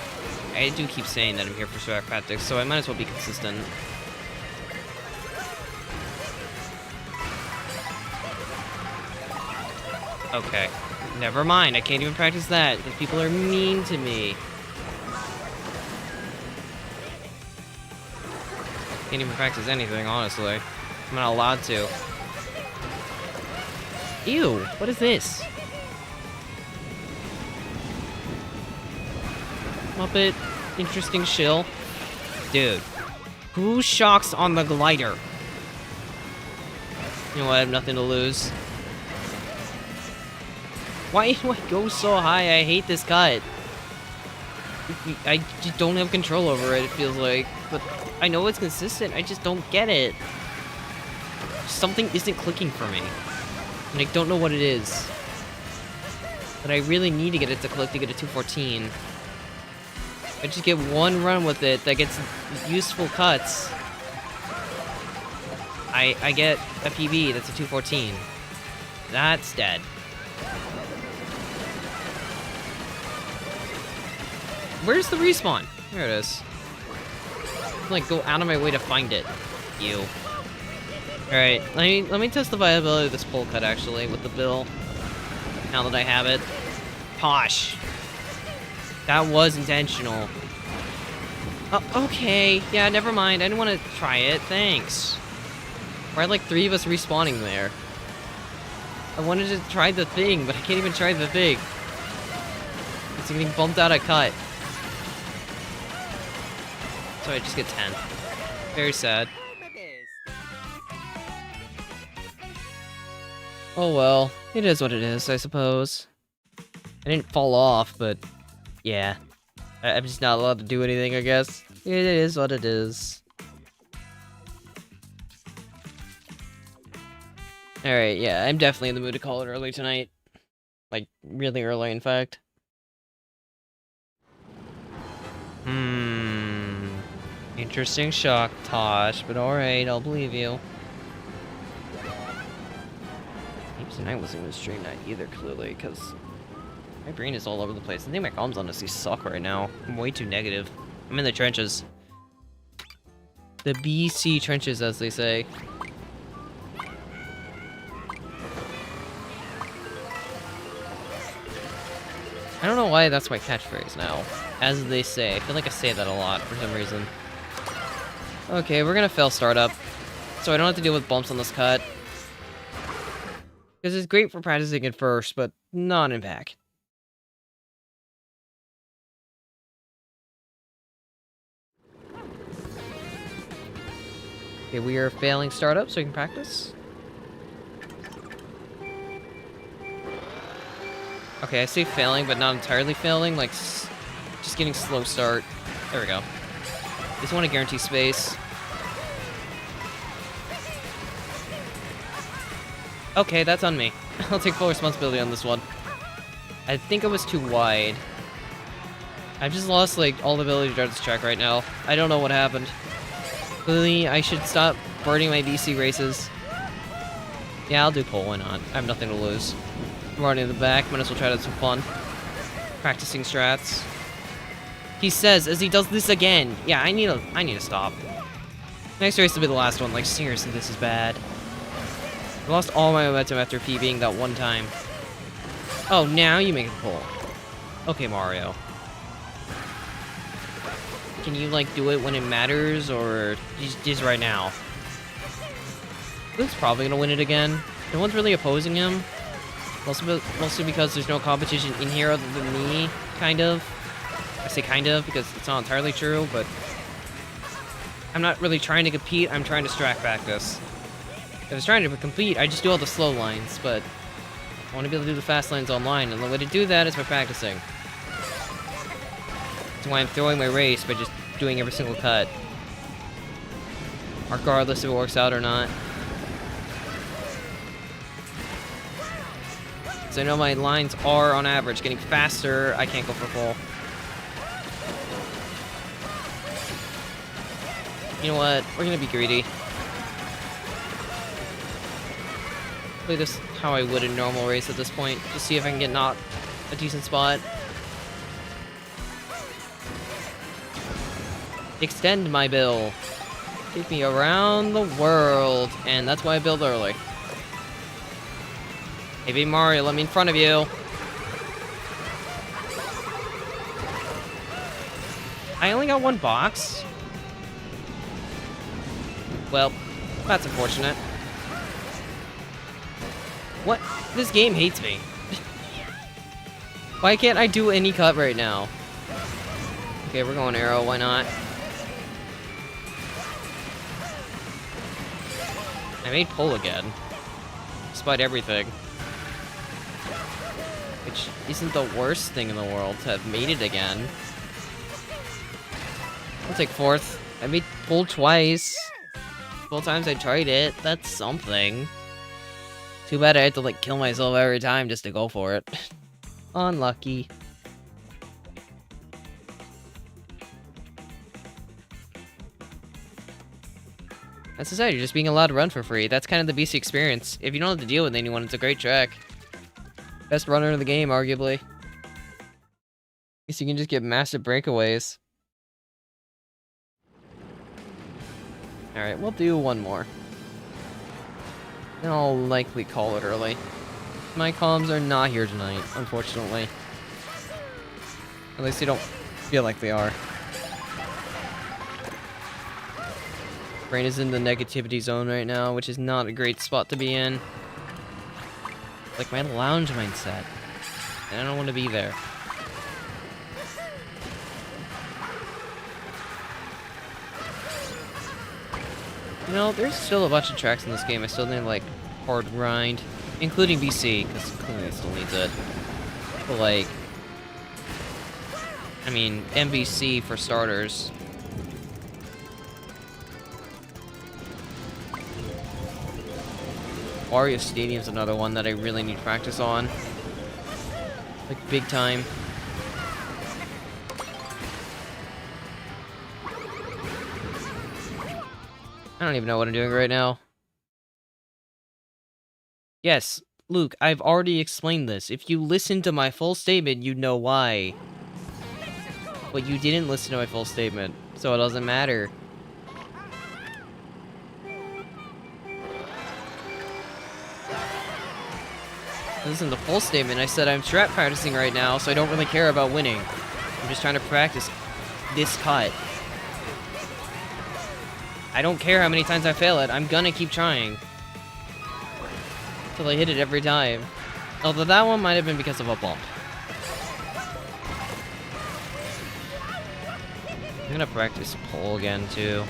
I do keep saying that I'm here for start practice, so I might as well be consistent. Okay, never mind. I can't even practice that because people are mean to me. Can't even practice anything, honestly. I'm not allowed to. Ew, what is this? Muppet, interesting shill. Dude, who shocks on the glider? You know what, I have nothing to lose. Why do I go so high? I hate this cut. I just don't have control over it, it feels like. But I know it's consistent, I just don't get it. Something isn't clicking for me. And I don't know what it is. But I really need to get it to click to get a 214. I just get one run with it that gets useful cuts. I get a PB that's a 214. That's dead. Where's the respawn? There it is. Like, go out of my way to find it. You. Alright, let me test the viability of this pole cut, actually, with the bill. Now that I have it. Posh. That was intentional. Okay. Yeah, never mind. I didn't want to try it. Thanks. Why are like 3 of us respawning there? I wanted to try the thing, but I can't even try the thing. It's getting bumped out of cut. So I just get 10. Very sad. Oh well, it is what it is, I suppose. I didn't fall off, but yeah. I'm just not allowed to do anything, I guess. It is what it is. Alright, yeah, I'm definitely in the mood to call it early tonight. Like, really early, in fact. Interesting shock, Tosh, but alright, I'll believe you. Maybe tonight wasn't gonna stream that either, clearly, because my brain is all over the place. I think my comms honestly suck right now. I'm way too negative. I'm in the trenches. The BC trenches, as they say. I don't know why that's my catchphrase now. As they say. I feel like I say that a lot for some reason. Okay, we're gonna fail startup. So I don't have to deal with bumps on this cut. Because it's great for practicing at first, but not in back. Okay, we are failing startup, so we can practice. Okay, I say failing, but not entirely failing, like, just getting slow start. There we go. Just want to guarantee space. Okay, that's on me. I'll take full responsibility on this one. I think I was too wide. I've just lost, like, all the ability to drive this track right now. I don't know what happened. Clearly, I should stop burning my BC races. Yeah, I'll do pole, why not? I have nothing to lose. I'm already in the back, might as well try to have some fun. Practicing strats. He says, as he does this again. Yeah, I need to stop. Next race will be the last one. Like, seriously, this is bad. I lost all my momentum after PBing that one time. Oh, now you make a pole. Okay, Mario. Can you, like, do it when it matters, or just right now? Luke's probably gonna win it again. No one's really opposing him. Mostly because there's no competition in here other than me, kind of. I say kind of because it's not entirely true, but I'm not really trying to compete, I'm trying to strat practice. If I was trying to compete, I just do all the slow lines, but I want to be able to do the fast lines online, and the way to do that is by practicing. That's why I'm throwing my race by just doing every single cut. Regardless if it works out or not. So I know my lines are, on average, getting faster. I can't go for full. You know what? We're gonna be greedy. Play this how I would in normal race at this point. Just see if I can get not a decent spot. Extend my bill. Take me around the world. And that's why I build early. Hey, Baby Mario, let me in front of you. I only got one box. Well, that's unfortunate. What? This game hates me. Why can't I do any cut right now? Okay, we're going arrow, why not? I made pole again. Despite everything. Which isn't the worst thing in the world to have made it again. I'll take fourth. I made pole twice. Both times I tried it. That's something. Too bad I had to, like, kill myself every time just to go for it. Unlucky. That's society, just being allowed to run for free. That's kind of the BC experience. If you don't have to deal with anyone, it's a great track. Best runner in the game, arguably. Guess you can just get massive breakaways. Alright, we'll do one more. Then I'll likely call it early. My comms are not here tonight, unfortunately. At least they don't feel like they are. Brain is in the negativity zone right now, which is not a great spot to be in. Like my lounge mindset. And I don't want to be there. You know, there's still a bunch of tracks in this game I still need to, like, hard grind. Including BC, because clearly it still needs it. But, like... I mean, MBC for starters. Wario Stadium's another one that I really need practice on. Like, big time. I don't even know what I'm doing right now. Yes, Luke, I've already explained this. If you listen to my full statement, you'd know why. But you didn't listen to my full statement, so it doesn't matter. This isn't the full statement. I said I'm strat practicing right now, so I don't really care about winning. I'm just trying to practice this cut. I don't care how many times I fail it. I'm gonna keep trying. Till I hit it every time. Although that one might have been because of a bump. I'm gonna practice pull again, too.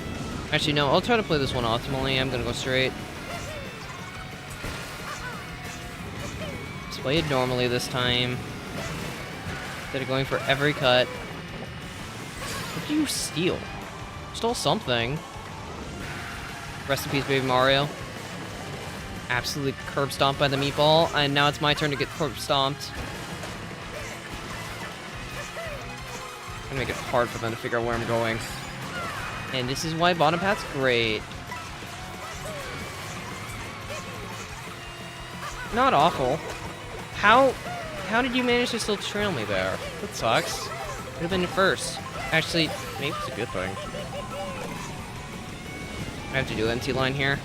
Actually, no, I'll try to play this one optimally. I'm gonna go straight. Let's play it normally this time. Instead of going for every cut. What did you steal? Stole something. Rest in peace, Baby Mario. Absolutely curb stomped by the meatball, and now it's my turn to get curb stomped. Gonna make it hard for them to figure out where I'm going. And this is why bottom path's great. Not awful. How did you manage to still trail me there? That sucks. Could have been first. Actually, maybe it's a good thing. I have to do empty line here.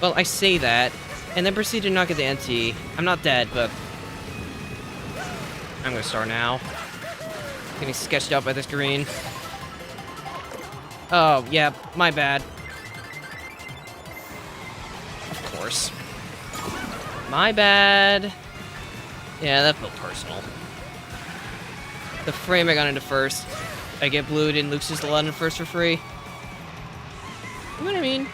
Well, I say that, and then proceed to not get the NT. I'm not dead, but I'm gonna start now. Getting sketched out by this green. Oh, yeah, my bad. Of course. My bad. Yeah, that felt personal. The frame I got into first. I get blued and Luke's just allowed in first for free. You know what I mean?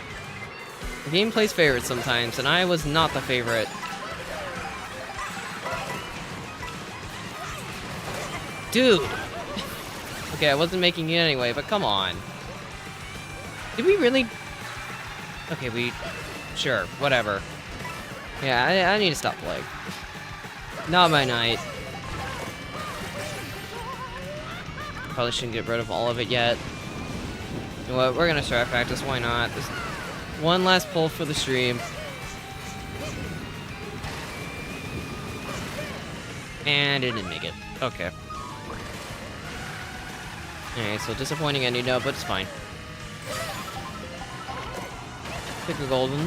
The game plays favorites sometimes, and I was not the favorite. Dude! Okay, I wasn't making it anyway, but come on. Did we really... Okay, Sure, whatever. Yeah, I need to stop playing. Not my night. Probably shouldn't get rid of all of it yet. You know what, we're gonna strat practice, why not? Just one last pull for the stream. And it didn't make it. Okay. Alright, so disappointing ending note, but it's fine. Pick a golden.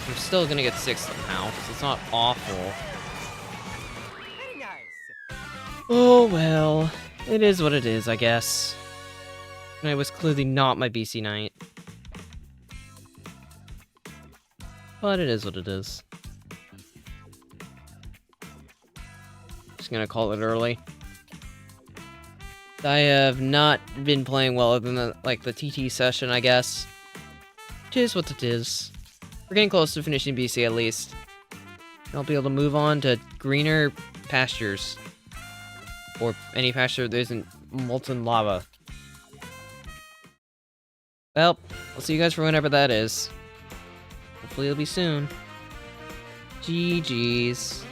I'm still gonna get 6 somehow, so it's not awful. Oh well, it is what it is, I guess. And it was clearly not my BC night. But it is what it is. Just gonna call it early. I have not been playing well other than the TT session, I guess. It is what it is. We're getting close to finishing BC at least. I'll be able to move on to greener pastures. Or any pasture that isn't molten lava. Well, I'll see you guys for whenever that is. Hopefully it'll be soon. GG's.